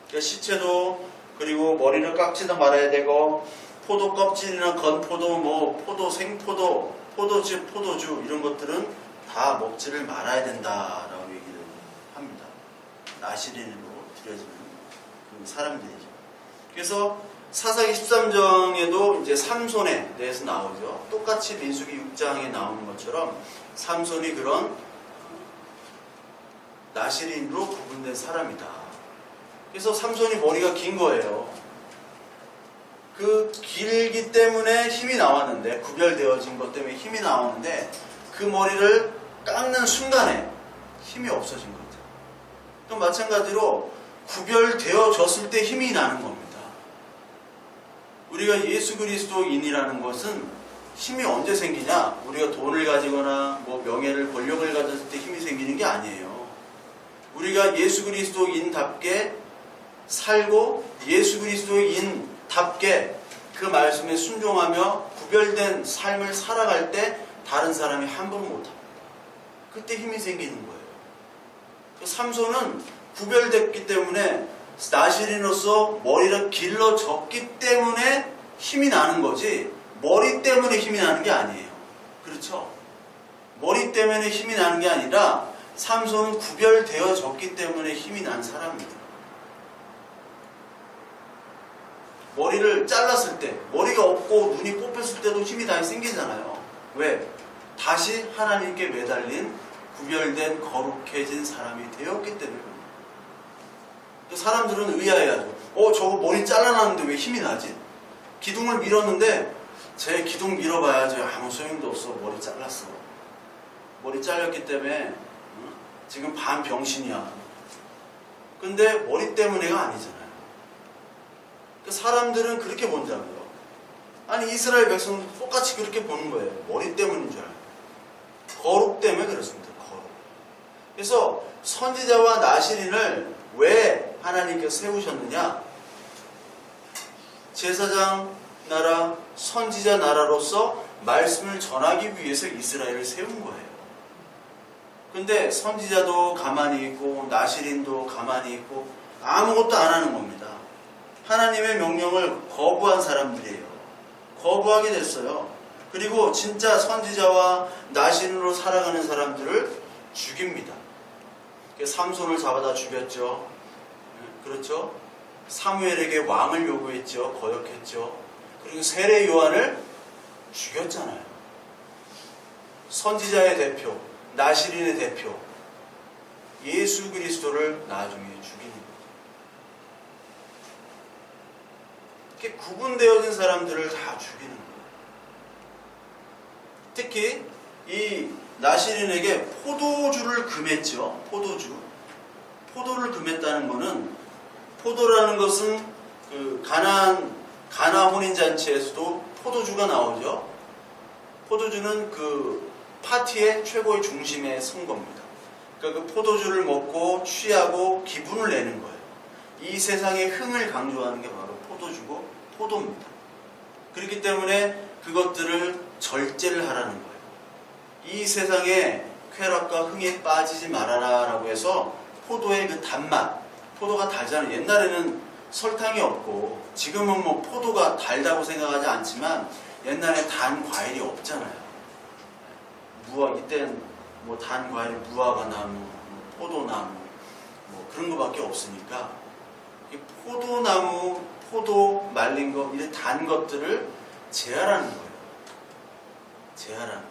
그러니까 시체도 그리고 머리를 깎지도 말아야 되고 포도 껍질이나 건포도, 뭐 포도, 생포도, 포도즙, 포도주 이런 것들은 다 먹지를 말아야 된다라고 얘기를 합니다. 나시린으로 드려지는 그 사람들이죠. 그래서 사사기 13장에도 이제 삼손에 대해서 나오죠. 똑같이 민수기 6장에 나오는 것처럼 삼손이 그런 나시린으로 구분된 사람이다. 그래서 삼손이 머리가 긴 거예요. 그 길기 때문에 힘이 나왔는데, 구별되어진 것 때문에 힘이 나왔는데 그 머리를 깎는 순간에 힘이 없어진 거죠. 또 마찬가지로 구별되어졌을 때 힘이 나는 겁니다. 우리가 예수 그리스도인이라는 것은 힘이 언제 생기냐? 우리가 돈을 가지거나 뭐 명예를, 권력을 가졌을 때 힘이 생기는 게 아니에요. 우리가 예수 그리스도인답게 살고 예수 그리스도인답게 그 말씀에 순종하며 구별된 삶을 살아갈 때 다른 사람이 함부로 못합니다. 그때 힘이 생기는 거예요. 삼손은 구별됐기 때문에 나시린으로서 머리가 길러졌기 때문에 힘이 나는 거지 머리 때문에 힘이 나는 게 아니에요. 그렇죠? 머리 때문에 힘이 나는 게 아니라 삼손은 구별되어졌기 때문에 힘이 난 사람입니다. 머리를 잘랐을 때 머리가 없고 눈이 뽑혔을 때도 힘이 다시 생기잖아요. 왜? 다시 하나님께 매달린 구별된 거룩해진 사람이 되었기 때문에. 사람들은 의아해하죠. 저거 머리 잘라놨는데 왜 힘이 나지? 기둥을 밀었는데 제 기둥 밀어봐야지 아무 소용도 없어. 머리 잘랐어. 머리 잘렸기 때문에 지금 반 병신이야. 근데 머리 때문에가 아니잖아요. 사람들은 그렇게 본다고요. 아니 이스라엘 백성은 똑같이 그렇게 보는 거예요. 머리 때문인 줄 알아요. 거룩 때문에 그렇습니다. 거룩. 그래서 선지자와 나시린을 왜 하나님께서 세우셨느냐? 제사장 나라, 선지자 나라로서 말씀을 전하기 위해서 이스라엘을 세운 거예요. 근데 선지자도 가만히 있고 나시린도 가만히 있고 아무것도 안 하는 겁니다. 하나님의 명령을 거부한 사람들이에요. 거부하게 됐어요. 그리고 진짜 선지자와 나시린으로 살아가는 사람들을 죽입니다. 삼손을 잡아다 죽였죠. 그렇죠? 사무엘에게 왕을 요구했죠. 거역했죠. 그리고 세례 요한을 죽였잖아요. 선지자의 대표, 나시린의 대표, 예수 그리스도를 나중에 죽이는 거죠. 이렇게 구분되어진 사람들을 다 죽이는 거예요. 특히 이 나시린에게 포도주를 금했죠. 포도를 금했다는 것은, 포도라는 것은 그 가나 혼인잔치에서도 포도주가 나오죠. 포도주는 그 파티의 최고의 중심에 선 겁니다. 그러니까 그 포도주를 먹고 취하고 기분을 내는 거예요. 이 세상의 흥을 강조하는 게 바로 포도주고 포도입니다. 그렇기 때문에 그것들을 절제를 하라는 거예요. 이 세상의 쾌락과 흥에 빠지지 말아라 라고 해서 포도의 그 단맛, 포도가 달잖아요. 옛날에는 설탕이 없고 지금은 뭐 포도가 달다고 생각하지 않지만 옛날에 단 과일이 없잖아요. 이때는 뭐 단 과일, 무화과 나무, 포도나무 뭐 그런 거밖에 없으니까 이 포도나무, 포도 말린 거, 이런 단 것들을 제하라는 거예요. 제하라는 거.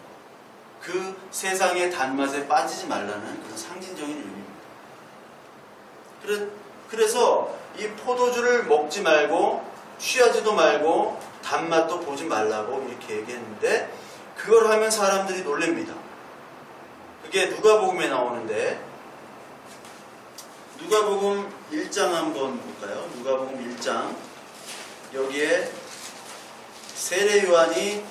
그 세상의 단맛에 빠지지 말라는 그런 상징적인 의미입니다. 그래서 이 포도주를 먹지 말고 취하지도 말고 단맛도 보지 말라고 이렇게 얘기했는데, 그걸 하면 사람들이 놀랍니다. 그게 누가복음에 나오는데, 누가복음 1장 한번 볼까요? 누가복음 1장. 여기에 세례 요한이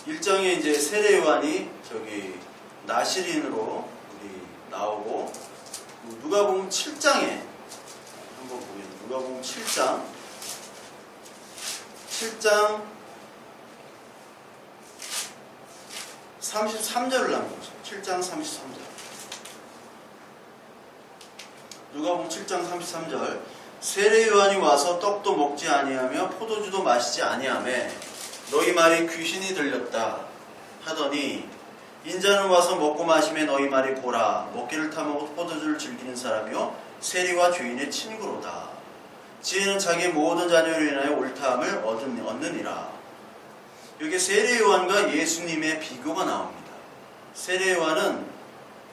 일장에 이제 세례 요한이 저기 나시린으로 우리 나오고, 누가복음 7장에 한번 보겠습니다. 누가복음 7장 33절을 한번 보죠. 7장 33절. 누가복음 7장 33절. 세례 요한이 와서 떡도 먹지 아니하며 포도주도 마시지 아니하매 너희 말이 귀신이 들렸다 하더니, 인자는 와서 먹고 마시며 너희 말이 보라, 먹기를 탐하고 포도주를 즐기는 사람이요 세리와 죄인의 친구로다. 지혜는 자기의 모든 자녀로 인하여 옳다함을 얻느니라. 여기 세례 요한과 예수님의 비교가 나옵니다. 세례 요한은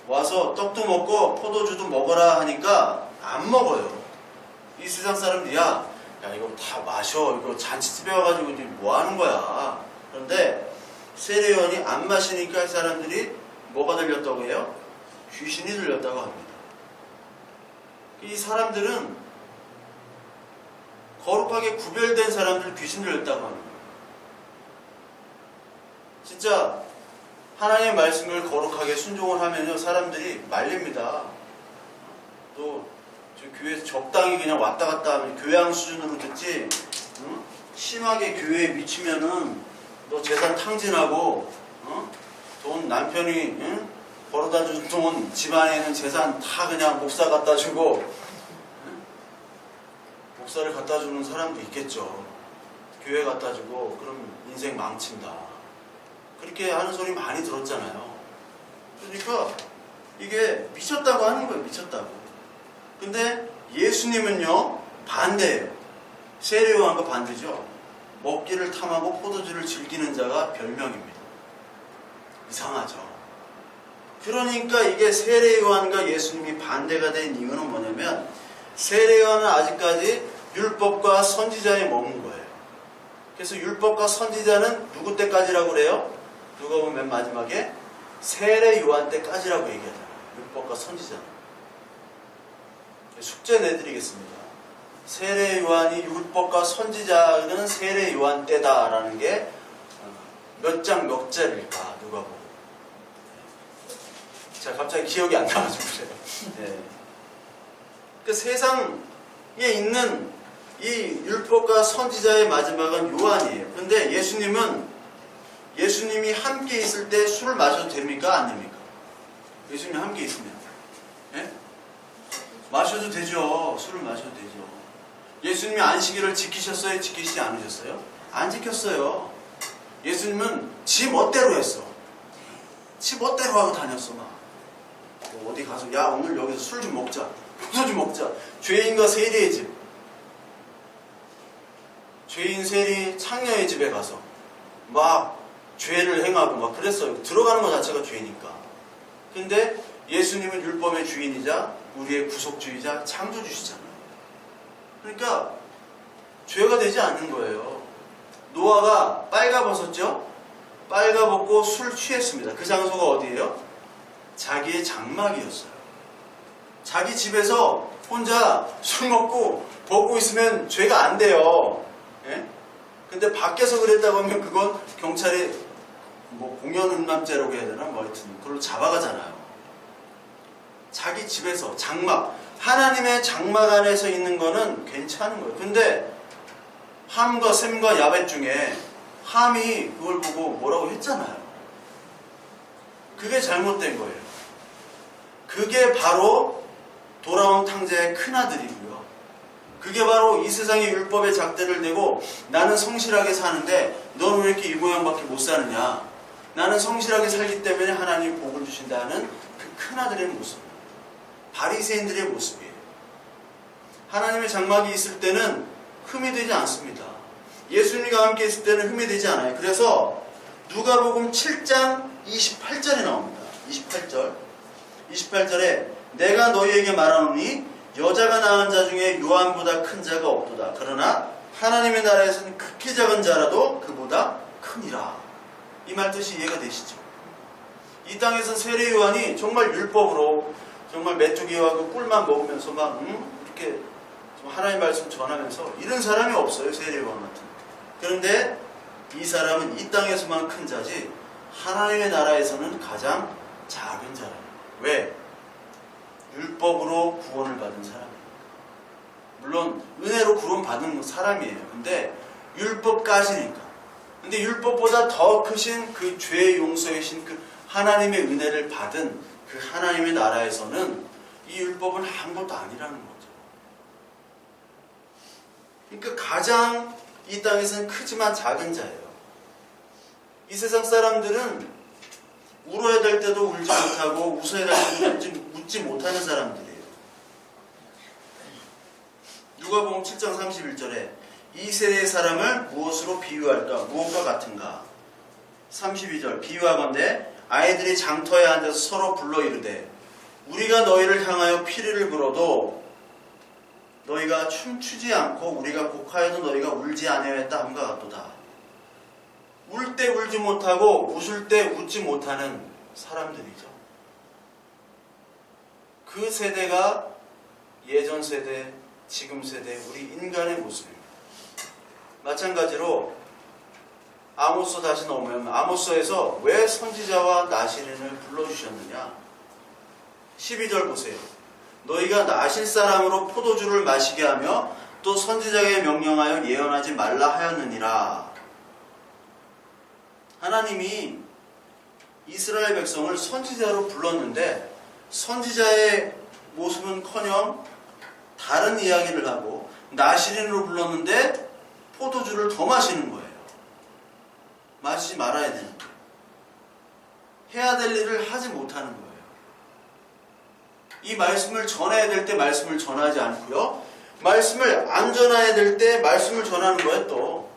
와서 떡도 먹고 포도주도 먹어라 하니까 안 먹어요. 이 세상 사람들이 야 이거 다 마셔, 이거 잔치집에 와가지고 뭐 하는 거야. 그런데 세례 요한이 안 마시니까 사람들이 뭐가 들렸다고 해요? 귀신이 들렸다고 합니다. 이 사람들은 거룩하게 구별된 사람들 귀신 들렸다고 합니다. 진짜 하나님의 말씀을 거룩하게 순종을 하면요 사람들이 말립니다. 또 교회에서 적당히 그냥 왔다 갔다 하면 교양 수준으로 듣지, 응? 심하게 교회에 미치면은 너 재산 탕진하고, 돈 남편이 벌어다 준 돈 집안에 있는 재산 다 그냥 목사 갖다 주고, 목사를 갖다 주는 사람도 있겠죠. 교회 갖다 주고 그럼 인생 망친다. 그렇게 하는 소리 많이 들었잖아요. 그러니까 이게 미쳤다고 하는 거예요. 미쳤다고. 근데 예수님은요 반대예요. 세례 요한과 반대죠. 먹기를 탐하고 포도주를 즐기는 자가 별명입니다. 이상하죠. 그러니까 이게 세례 요한과 예수님이 반대가 된 이유는 뭐냐면, 세례 요한은 아직까지 율법과 선지자에 머문 거예요. 그래서 율법과 선지자는 누구 때까지라고 그래요? 누가 보면 맨 마지막에 세례 요한 때까지라고 얘기하잖아요. 율법과 선지자는. 숙제 내드리겠습니다. 세례 요한이 율법과 선지자는 세례 요한 때다라는 게 몇 장 몇 절일까? 누가복음. 제가 갑자기 기억이 안 나가지고 그래요. 네. 그 세상에 있는 이 율법과 선지자의 마지막은 요한이에요. 그런데 예수님이 함께 있을 때 술을 마셔도 됩니까? 안 됩니까? 예수님이 함께 있으면. 예? 마셔도 되죠. 술을 마셔도 되죠. 예수님이 안식일을 지키셨어요? 지키시지 않으셨어요? 안 지켰어요. 예수님은 지 멋대로 했어. 지 멋대로 하고 다녔어. 막. 어디 가서 야 오늘 여기서 술 좀 먹자. 소주 먹자. 죄인과 세리의 집. 죄인 세리 창녀의 집에 가서 막 죄를 행하고 막 그랬어요. 들어가는 것 자체가 죄니까. 근데 예수님은 율법의 주인이자 우리의 구속주의자 창조주시잖아요. 그러니까 죄가 되지 않는 거예요. 노아가 빨가벗었죠? 빨가벗고 술 취했습니다. 그 장소가 어디예요? 자기의 장막이었어요. 자기 집에서 혼자 술 먹고 벗고 있으면 죄가 안 돼요. 예? 근데 밖에서 그랬다고 하면 그건 경찰이 뭐 공연음란죄라고 해야 되나? 뭐 하여튼 그걸로 잡아가잖아요. 자기 집에서 장막, 하나님의 장막 안에서 있는 거는 괜찮은 거예요. 근데 함과 셈과 야벳 중에 함이 그걸 보고 뭐라고 했잖아요. 그게 잘못된 거예요. 그게 바로 돌아온 탕자의 큰아들이고요. 그게 바로 이 세상의 율법의 잣대를 대고 나는 성실하게 사는데 너는 왜 이렇게 이 모양밖에 못 사느냐. 나는 성실하게 살기 때문에 하나님이 복을 주신다는 그 큰아들의 모습. 바리새인들의 모습이에요. 하나님의 장막이 있을 때는 흠이 되지 않습니다. 예수님과 함께 있을 때는 흠이 되지 않아요. 그래서 누가복음 7장 28절에 나옵니다. 28절에 내가 너희에게 말하노니 여자가 낳은 자 중에 요한보다 큰 자가 없도다. 그러나 하나님의 나라에서는 극히 작은 자라도 그보다 크니라. 이 말 뜻이 이해가 되시죠? 이 땅에서 세례 요한이 정말 율법으로 정말 메뚜기와 그 꿀만 먹으면서 막 이렇게 하나님의 말씀 전하면서 이런 사람이 없어요. 세례 요한 같은. 그런데 이 사람은 이 땅에서만 큰 자지 하나님의 나라에서는 가장 작은 자라요. 왜? 율법으로 구원을 받은 사람이에요. 물론 은혜로 구원받은 사람이에요. 근데 율법까지니까. 근데 율법보다 더 크신 그 죄의 용서이신 그 하나님의 은혜를 받은 그 하나님의 나라에서는 이 율법은 아무것도 아니라는 거죠. 그러니까 가장 이 땅에서는 크지만 작은 자예요. 이 세상 사람들은 울어야 될 때도 울지 못하고 웃어야 될 때도 웃지 못하는 사람들이에요. 누가복음 7장 31절에 이 세대의 사람을 무엇으로 비유할까? 무엇과 같은가? 32절 비유하건대 아이들이 장터에 앉아서 서로 불러 이르되 우리가 너희를 향하여 피리를 불어도 너희가 춤추지 않고 우리가 곡하여도 너희가 울지 아니하였다 함과 같도다. 울 때 울지 못하고 웃을 때 웃지 못하는 사람들이죠. 그 세대가 예전 세대, 지금 세대, 우리 인간의 모습입니다. 마찬가지로 아모스 다시 넘으면 아모스에서 왜 선지자와 나시린을 불러주셨느냐? 12절 보세요. 너희가 나실 사람으로 포도주를 마시게 하며 또 선지자에게 명령하여 예언하지 말라 하였느니라. 하나님이 이스라엘 백성을 선지자로 불렀는데 선지자의 모습은커녕 다른 이야기를 하고 나시린으로 불렀는데 포도주를 더 마시는 거예요. 마시지 말아야 되는 거예요. 해야 될 일을 하지 못하는 거예요. 이 말씀을 전해야 될 때 말씀을 전하지 않고요. 말씀을 안 전해야 될 때 말씀을 전하는 거예요. 또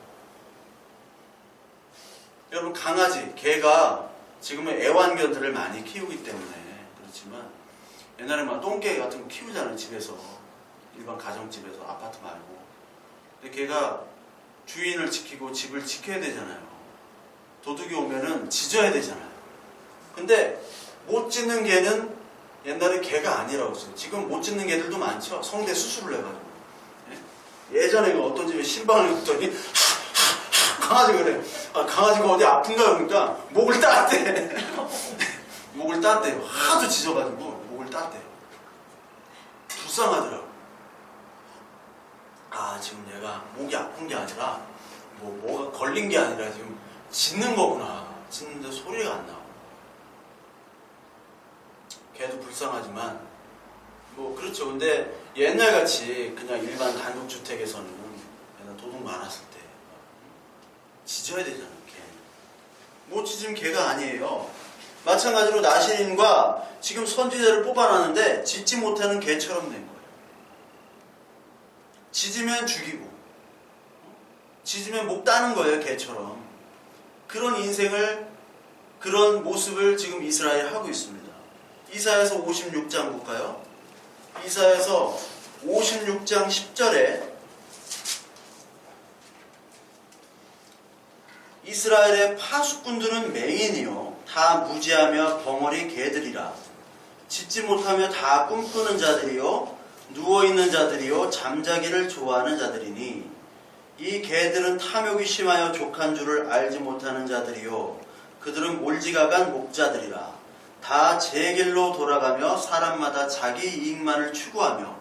여러분 강아지, 개가 지금은 애완견들을 많이 키우기 때문에 그렇지만 옛날에 막 똥개 같은 거 키우잖아요. 집에서 일반 가정집에서 아파트 말고. 근데 걔가 주인을 지키고 집을 지켜야 되잖아요. 도둑이 오면은 짖어야 되잖아요. 근데 못 짖는 개는 옛날에 개가 아니라고 했어요. 지금 못 짖는 개들도 많죠. 성대 수술을 해가지고. 예전에 어떤 집에 신방을 했더니 강아지가 그래. 아, 강아지가 어디 아픈가 그러니까 목을 땄대. 목을 땄대요. 하도 짖어가지고 목을 땄대요. 불쌍하더라고. 아, 지금 얘가 목이 아픈 게 아니라 뭐가 걸린 게 아니라 지금 짖는 거구나. 짖는데 소리가 안 나와. 걔도 불쌍하지만 뭐 그렇죠. 근데 옛날같이 그냥 일반 단독주택에서는 옛날 도둑 많았을 때 짖어야 되잖아. 걔. 못 짖으면 걔가 아니에요. 마찬가지로 나시린과 지금 선지자를 뽑아놨는데 짖지 못하는 개처럼 된 거예요. 짖으면 죽이고 짖으면 목 따는 거예요. 개처럼. 그런 인생을, 그런 모습을 지금 이스라엘이 하고 있습니다. 이사야서 56장 볼까요? 이사야서 56장 10절에 이스라엘의 파수꾼들은 맹인이요 다 무지하며 벙어리 개들이라. 짖지 못하며 다 꿈꾸는 자들이요 누워있는 자들이요 잠자기를 좋아하는 자들이니 이 개들은 탐욕이 심하여 족한 줄을 알지 못하는 자들이요 그들은 몰지각한 목자들이라. 다 제 길로 돌아가며 사람마다 자기 이익만을 추구하며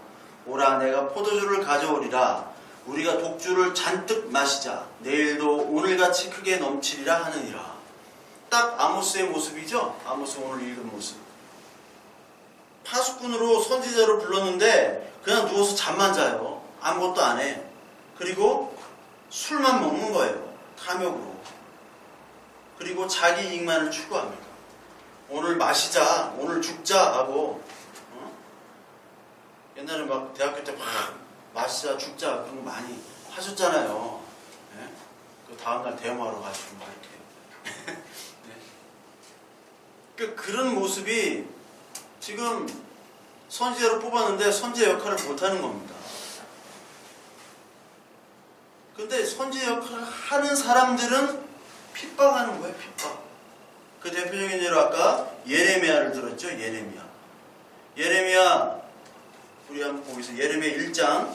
오라 내가 포도주를 가져오리라. 우리가 독주를 잔뜩 마시자. 내일도 오늘같이 크게 넘치리라 하느니라. 딱 아모스의 모습이죠. 아모스 오늘 읽은 모습. 파수꾼으로 선지자를 불렀는데 그냥 누워서 잠만 자요. 아무것도 안 해. 그리고 술만 먹는 거예요. 탐욕으로. 그리고 자기 이익만을 추구합니다. 오늘 마시자, 오늘 죽자 하고 옛날에 막 대학교 때 막 마시자, 죽자 그런 거 많이 하셨잖아요. 네? 그 다음날 대형하러 가시고 막 이렇게. 네? 그런 모습이 지금 선지자를 뽑았는데 선지자 역할을 못하는 겁니다. 근데 선지자 역할을 하는 사람들은 핍박하는 거예요. 핍박. 그 대표적인 예로 아까 예레미야를 들었죠. 예레미야 우리 한번 보겠습니다. 예레미야 1장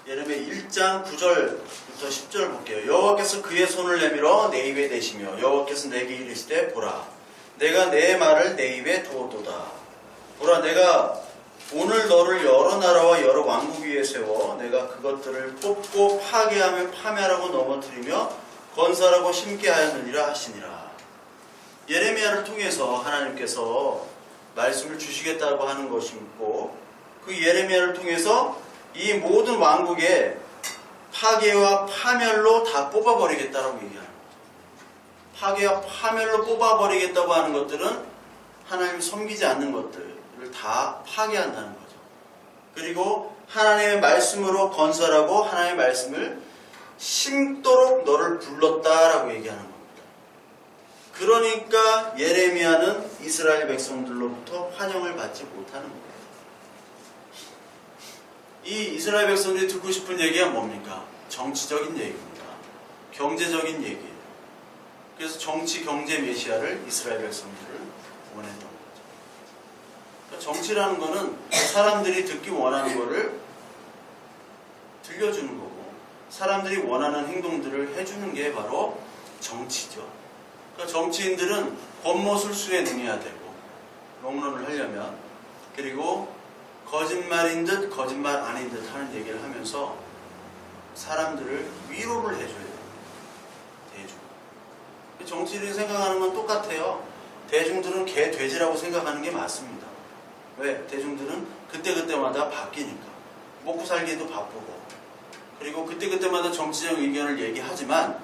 예레미야 1장 9절부터 10절 볼게요. 여호와께서 그의 손을 내밀어 내 입에 대시며 여호와께서 내게 이르시되 보라 내가 내 말을 내 입에 두었도다. 보라 내가 오늘 너를 여러 나라와 여러 왕국 위에 세워 내가 그것들을 뽑고 파괴하며 파멸하고 넘어뜨리며 건설하고 심게 하였느니라 하시니라. 예레미야를 통해서 하나님께서 말씀을 주시겠다고 하는 것이 있고 그 예레미야를 통해서 이 모든 왕국에 파괴와 파멸로 다 뽑아버리겠다라고 얘기하는 거예요. 파괴와 파멸로 뽑아버리겠다고 하는 것들은 하나님을 섬기지 않는 것들을 다 파괴한다는 거죠. 그리고 하나님의 말씀으로 건설하고 하나님의 말씀을 심도록 너를 불렀다라고 얘기하는 겁니다. 그러니까 예레미야는 이스라엘 백성들로부터 환영을 받지 못하는 거예요. 이 이스라엘 백성들이 듣고 싶은 얘기가 뭡니까? 정치적인 얘기입니다. 경제적인 얘기예요. 그래서 정치, 경제 메시아를 이스라엘 백성들을 원했던 거죠. 그러니까 정치라는 거는 사람들이 듣기 원하는 거를 들려주는 거고 사람들이 원하는 행동들을 해주는 게 바로 정치죠. 그러니까 정치인들은 겉모술수에 능해야 되고 롱런을 하려면 그리고 거짓말인 듯 거짓말 아닌 듯 하는 얘기를 하면서 사람들을 위로를 해줘야 돼요. 대중. 정치인이 생각하는 건 똑같아요. 대중들은 개, 돼지라고 생각하는 게 맞습니다. 왜? 대중들은 그때그때마다 바뀌니까. 먹고 살기도 바쁘고. 그리고 그때그때마다 정치적 의견을 얘기하지만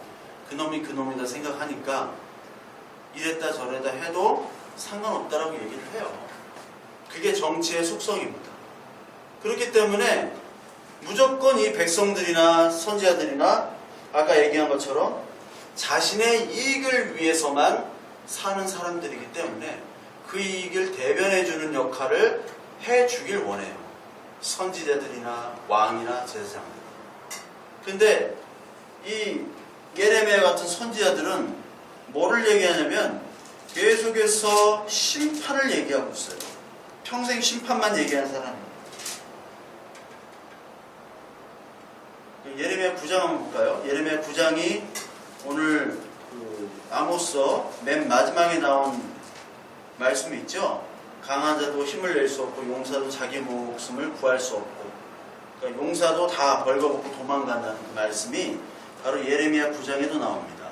그놈이 그놈이다 생각하니까 이랬다 저랬다 해도 상관없다라고 얘기를 해요. 그게 정치의 속성입니다. 그렇기 때문에 무조건 이 백성들이나 선지자들이나 아까 얘기한 것처럼 자신의 이익을 위해서만 사는 사람들이기 때문에 그 이익을 대변해주는 역할을 해주길 원해요. 선지자들이나 왕이나 제사장들. 근데 이 예레미야 같은 선지자들은 뭐를 얘기하냐면 계속해서 심판을 얘기하고 있어요. 평생 심판만 얘기하는 사람입니다. 예레미야 9장 한번 볼까요? 예레미야 9장이 오늘 아모스 맨 마지막에 나온 말씀이 있죠. 강한 자도 힘을 낼 수 없고 용사도 자기 목숨을 구할 수 없고, 그러니까 용사도 다 벌거벗고 도망간다는 그 말씀이 바로 예레미야 9장에도 나옵니다.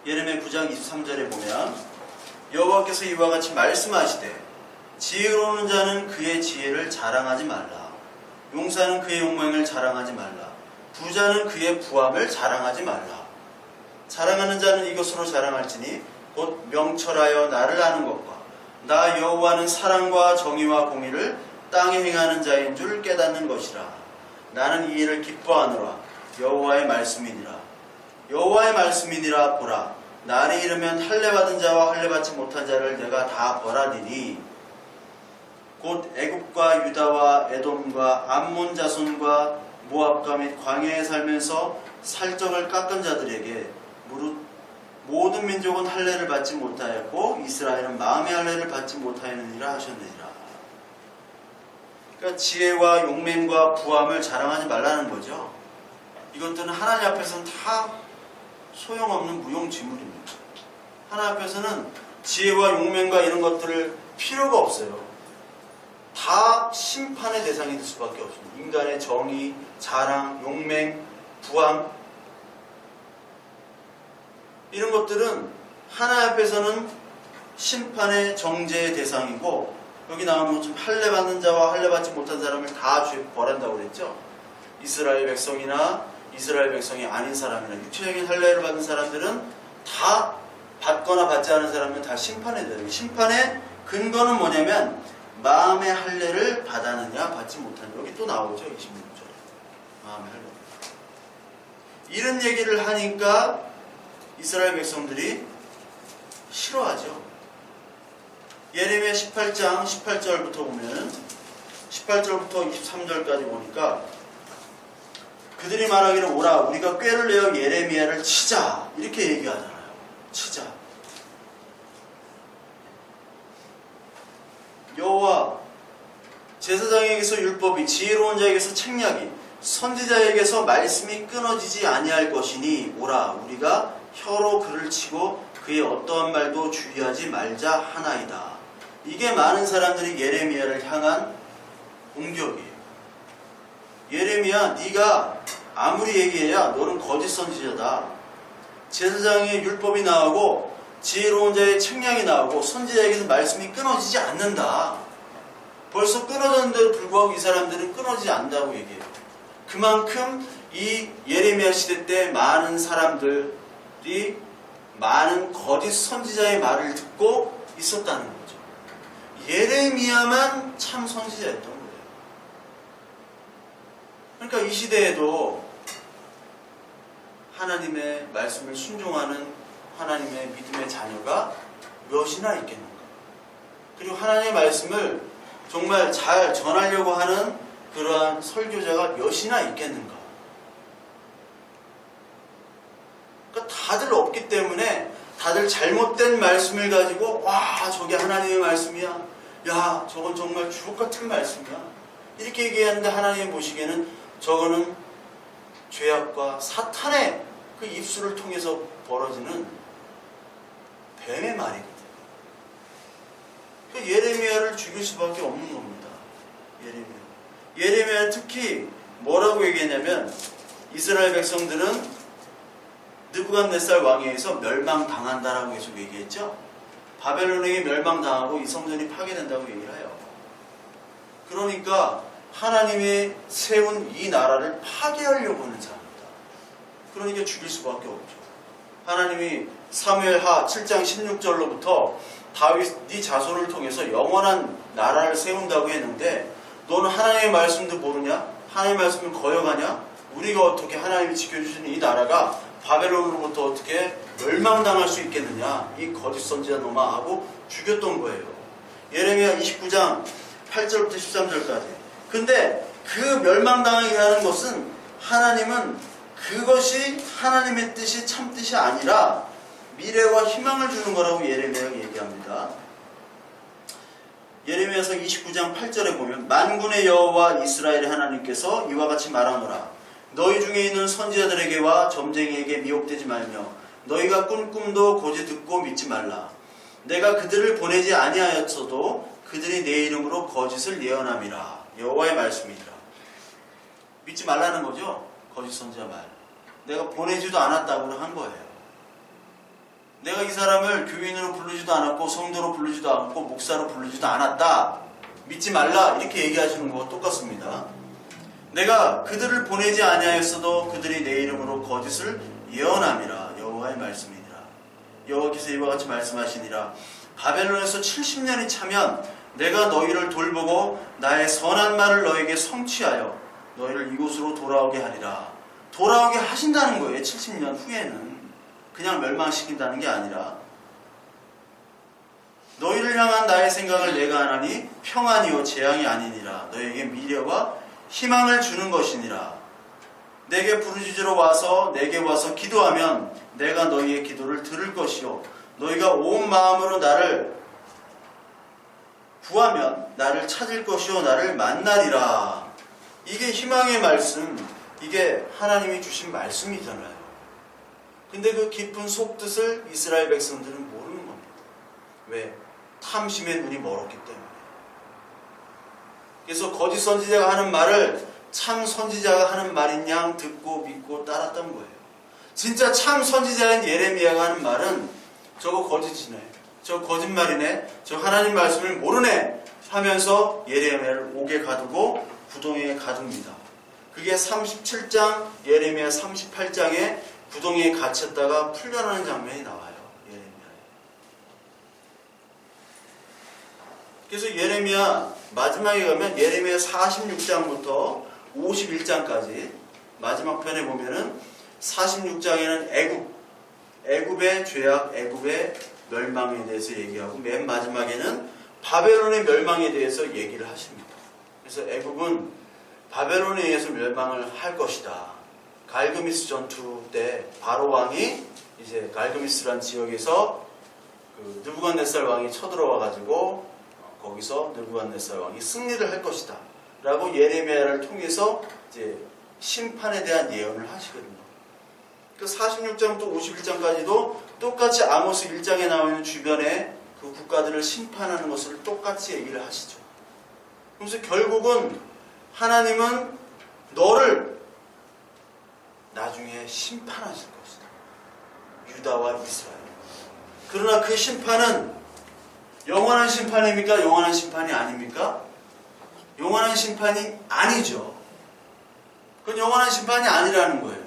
예레미야 9장 23절에 보면 여호와께서 이와 같이 말씀하시되 지혜로운 자는 그의 지혜를 자랑하지 말라. 용사는 그의 용맹을 자랑하지 말라. 부자는 그의 부함을 자랑하지 말라. 자랑하는 자는 이것으로 자랑할지니 곧 명철하여 나를 아는 것과 나 여호와는 사랑과 정의와 공의를 땅에 행하는 자인 줄 깨닫는 것이라. 나는 이 일을 기뻐하노라. 여호와의 말씀이니라. 여호와의 말씀이니라. 보라, 날이 이르면 할례받은 자와 할례받지 못한 자를 내가 다 벌하리니 곧 애굽과 유다와 에돔과 암몬 자손과 모압과 및 광야에 살면서 살적을 깎은 자들에게 무릇 모든 민족은 할례를 받지 못하였고 이스라엘은 마음의 할례를 받지 못하였느니라 하셨느니라. 그러니까 지혜와 용맹과 부함을 자랑하지 말라는 거죠. 이것들은 하나님 앞에서는 다 소용없는 무용지물입니다. 하나님 앞에서는 지혜와 용맹과 이런 것들을 필요가 없어요. 다 심판의 대상이 될 수밖에 없습니다. 인간의 정의, 자랑, 용맹, 부함, 이런 것들은 하나님 앞에서는 심판의 정죄의 대상이고, 여기 나오는 것처럼 할례받는 자와 할례받지 못한 사람을 다 죄 벌한다고 그랬죠. 이스라엘 백성이나 이스라엘 백성이 아닌 사람이나 육체적인 할례를 받은 사람들은 다 받거나 받지 않은 사람은 다 심판에 되는, 심판의 근거는 뭐냐면 마음의 할례를 받았느냐 받지 못하느냐. 여기 또 나오죠. 26절에 마음의 할례. 이런 얘기를 하니까 이스라엘 백성들이 싫어하죠. 예레미야 18장 18절부터 보면 18절부터 23절까지 보니까 그들이 말하기를 오라 우리가 꾀를 내어 예레미야를 치자 이렇게 얘기하잖아요. 치자. 여호와 제사장에게서 율법이 지혜로운 자에게서 책략이 선지자에게서 말씀이 끊어지지 아니할 것이니 오라 우리가 혀로 그를 치고 그의 어떠한 말도 주의하지 말자 하나이다. 이게 많은 사람들이 예레미야를 향한 공격이에요. 예레미야 네가 아무리 얘기해야 너는 거짓 선지자다. 제사장의 율법이 나오고 지혜로운 자의 책략이 나오고 선지자에게서 말씀이 끊어지지 않는다. 벌써 끊어졌는데도 불구하고 이 사람들은 끊어지지 않는다고 얘기해요. 그만큼 이 예레미야 시대 때 많은 사람들이 많은 거짓 선지자의 말을 듣고 있었다는 거죠. 예레미야만 참 선지자였던 거예요. 그러니까 이 시대에도 하나님의 말씀을 순종하는 하나님의 믿음의 자녀가 몇이나 있겠는가. 그리고 하나님의 말씀을 정말 잘 전하려고 하는 그러한 설교자가 몇이나 있겠는가. 그러니까 다들 없기 때문에 다들 잘못된 말씀을 가지고 와 저게 하나님의 말씀이야. 야 저건 정말 주옥같은 말씀이야. 이렇게 얘기하는데 하나님이 보시기에는 저거는 죄악과 사탄의 그 입술을 통해서 벌어지는 뱀의 말이거든요. 그 예레미야를 죽일 수밖에 없는 겁니다. 예레미야 특히 뭐라고 얘기했냐면 이스라엘 백성들은 느부갓네살 왕에 의해서 멸망당한다라고 계속 얘기했죠. 바벨론에게 멸망당하고 이 성전이 파괴된다고 얘기를 해요. 그러니까 하나님이 세운 이 나라를 파괴하려고 하는 자입니다. 그러니까 죽일 수밖에 없죠. 하나님이 사무엘하 7장 16절로부터 다윗 네 자손을 통해서 영원한 나라를 세운다고 했는데 너는 하나님의 말씀도 모르냐? 하나님의 말씀을 거역하냐? 우리가 어떻게 하나님이 지켜주시는 이 나라가 바벨론으로부터 어떻게 멸망당할 수 있겠느냐? 이 거짓 선지자 놈아 하고 죽였던 거예요. 예레미야 29장 8절부터 13절까지. 근데 그 멸망당하게 하는 것은 하나님은 그것이 하나님의 뜻이 참 뜻이 아니라 미래와 희망을 주는 거라고 예레미야가 얘기합니다. 예레미야서 29장 8절에 보면 만군의 여호와 이스라엘의 하나님께서 이와 같이 말하노라. 너희 중에 있는 선지자들에게와 점쟁이에게 미혹되지 말며 너희가 꾼 꿈도 고지 듣고 믿지 말라. 내가 그들을 보내지 아니하였어도 그들이 내 이름으로 거짓을 예언함이라. 여호와의 말씀이니라. 믿지 말라는 거죠. 거짓 선지자 말. 내가 보내지도 않았다고 한 거예요. 내가 이 사람을 교인으로 부르지도 않았고 성도로 부르지도 않고 목사로 부르지도 않았다. 믿지 말라. 이렇게 얘기하시는 거와 똑같습니다. 내가 그들을 보내지 아니하였어도 그들이 내 이름으로 거짓을 예언함이라. 여호와의 말씀이니라. 여호와께서 이와 같이 말씀하시니라. 바벨론에서 70년이 차면 내가 너희를 돌보고 나의 선한 말을 너에게 성취하여 너희를 이곳으로 돌아오게 하리라. 돌아오게 하신다는 거예요. 70년 후에는. 그냥 멸망시킨다는 게 아니라 너희를 향한 나의 생각을 내가 하나니 평안이요 재앙이 아니니라. 너희에게 미래와 희망을 주는 것이니라. 내게 부르짖으러 와서 내게 와서 기도하면 내가 너희의 기도를 들을 것이요 너희가 온 마음으로 나를 구하면 나를 찾을 것이요 나를 만나리라. 이게 희망의 말씀, 이게 하나님이 주신 말씀이잖아요. 근데 그 깊은 속뜻을 이스라엘 백성들은 모르는 겁니다. 왜? 탐심의 눈이 멀었기 때문에. 그래서 거짓 선지자가 하는 말을 참 선지자가 하는 말인 양 듣고 믿고 따랐던 거예요. 진짜 참 선지자인 예레미야가 하는 말은 저거 거짓이네, 저 거짓말이네, 저 하나님 말씀을 모르네 하면서 예레미야를 옥에 가두고 구덩이에 가둡니다. 그게 37장 예레미야 38장에 구덩이에 갇혔다가 풀려나는 장면이 나와요. 예레미야에. 그래서 예레미야 마지막에 가면 예레미야 46장부터 51장까지 마지막 편에 보면은 46장에는 애굽의 죄악, 애굽의 멸망에 대해서 얘기하고 맨 마지막에는 바벨론의 멸망에 대해서 얘기를 하십니다. 그래서 애굽은 바벨론에 의해서 멸망을 할 것이다. 갈그미스 전투 때 바로 왕이 이제 갈그미스라는 지역에서 그 느부갓네살 왕이 쳐들어와 가지고 거기서 느부갓네살 왕이 승리를 할 것이다 라고 예레미야를 통해서 이제 심판에 대한 예언을 하시거든요. 그 46장부터 51장까지도 똑같이 아모스 1장에 나와 있는 주변에 그 국가들을 심판하는 것을 똑같이 얘기를 하시죠. 그래서 결국은 하나님은 너를 나중에 심판하실 것이다. 유다와 이스라엘. 그러나 그 심판은 영원한 심판입니까? 영원한 심판이 아닙니까? 영원한 심판이 아니죠. 그건 영원한 심판이 아니라는 거예요.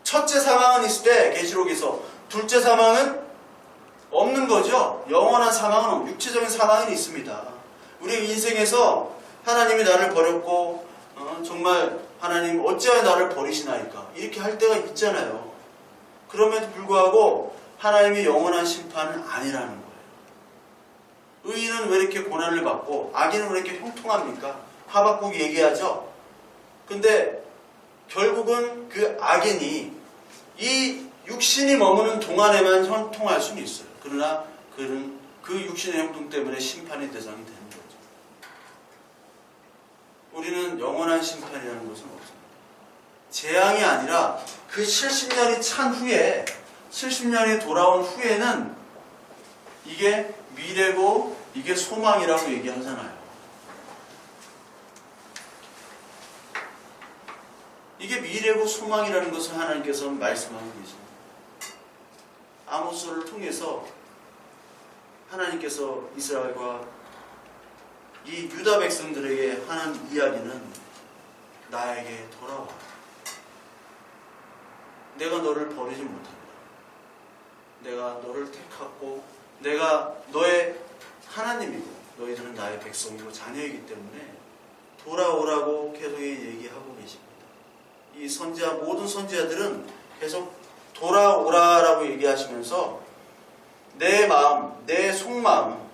첫째 사망은 있을 때 계시록에서 둘째 사망은 없는 거죠. 영원한 사망은 육체적인 사망은 있습니다. 우리 인생에서 하나님이 나를 버렸고 정말 하나님 어찌하여 나를 버리시나이까 이렇게 할 때가 있잖아요. 그럼에도 불구하고 하나님이 영원한 심판은 아니라는 거예요. 의인은 왜 이렇게 고난을 받고 악인은 왜 이렇게 형통합니까? 하박국이 얘기하죠. 근데 결국은 그 악인이 이 육신이 머무는 동안에만 형통할 수는 있어요. 그러나 그는 그 육신의 형통 때문에 심판의 대상이 되는 거죠. 우리는 영원한 심판이라는 것은 없습니다. 재앙이 아니라 그 70년이 찬 후에 70년이 돌아온 후에는 이게 미래고 이게 소망이라고 얘기하잖아요. 이게 미래고 소망이라는 것을 하나님께서 말씀하고 계십니다. 아모스를 통해서 하나님께서 이스라엘과 이 유다 백성들에게 하는 이야기는 나에게 돌아와. 내가 너를 버리지 못한다. 내가 너를 택하고 내가 너의 하나님이고 너희들은 나의 백성이고 자녀이기 때문에 돌아오라고 계속 얘기하고 계십니다. 이 선지자 모든 선지자들은 계속 돌아오라라고 얘기하시면서 내 마음, 내 속마음,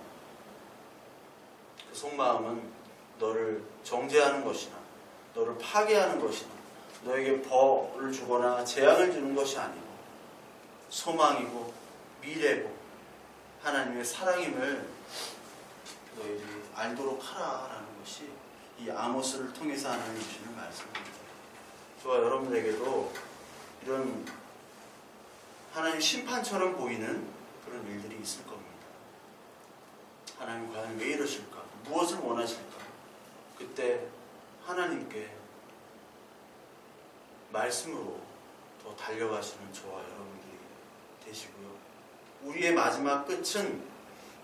그 속마음은 너를 정죄하는 것이나 너를 파괴하는 것이나 너에게 벌을 주거나 재앙을 주는 것이 아니고 소망이고 미래고 하나님의 사랑임을 너희들이 알도록 하라라는 것이 이 아모스를 통해서 하나님 주시는 말씀입니다. 저와 여러분에게도 이런 하나님 심판처럼 보이는 그런 일들이 있을 겁니다. 하나님 과연 왜 이러실까? 무엇을 원하실까? 그때 하나님께 말씀으로 더 달려가시는 저와 여러분들이 되시고요. 우리의 마지막 끝은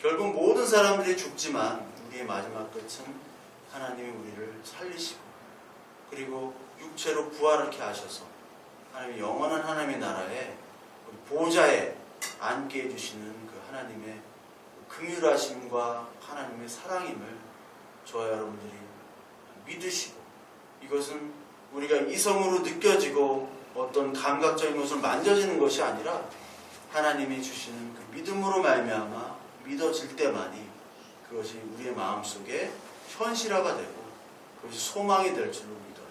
결국 모든 사람들이 죽지만 우리의 마지막 끝은 하나님이 우리를 살리시고 그리고 육체로 부활하게 하셔서 하나님의 영원한 하나님의 나라에 우리 보좌에 앉게 해주시는 그 하나님의 긍휼하심과 하나님의 사랑임을 저와 여러분들이 믿으시고 이것은 우리가 이성으로 느껴지고 어떤 감각적인 것을 만져지는 것이 아니라 하나님이 주시는 그 믿음으로 말미암아 믿어질 때만이 그것이 우리의 마음속에 현실화가 되고 그것이 소망이 될 줄로 믿어요.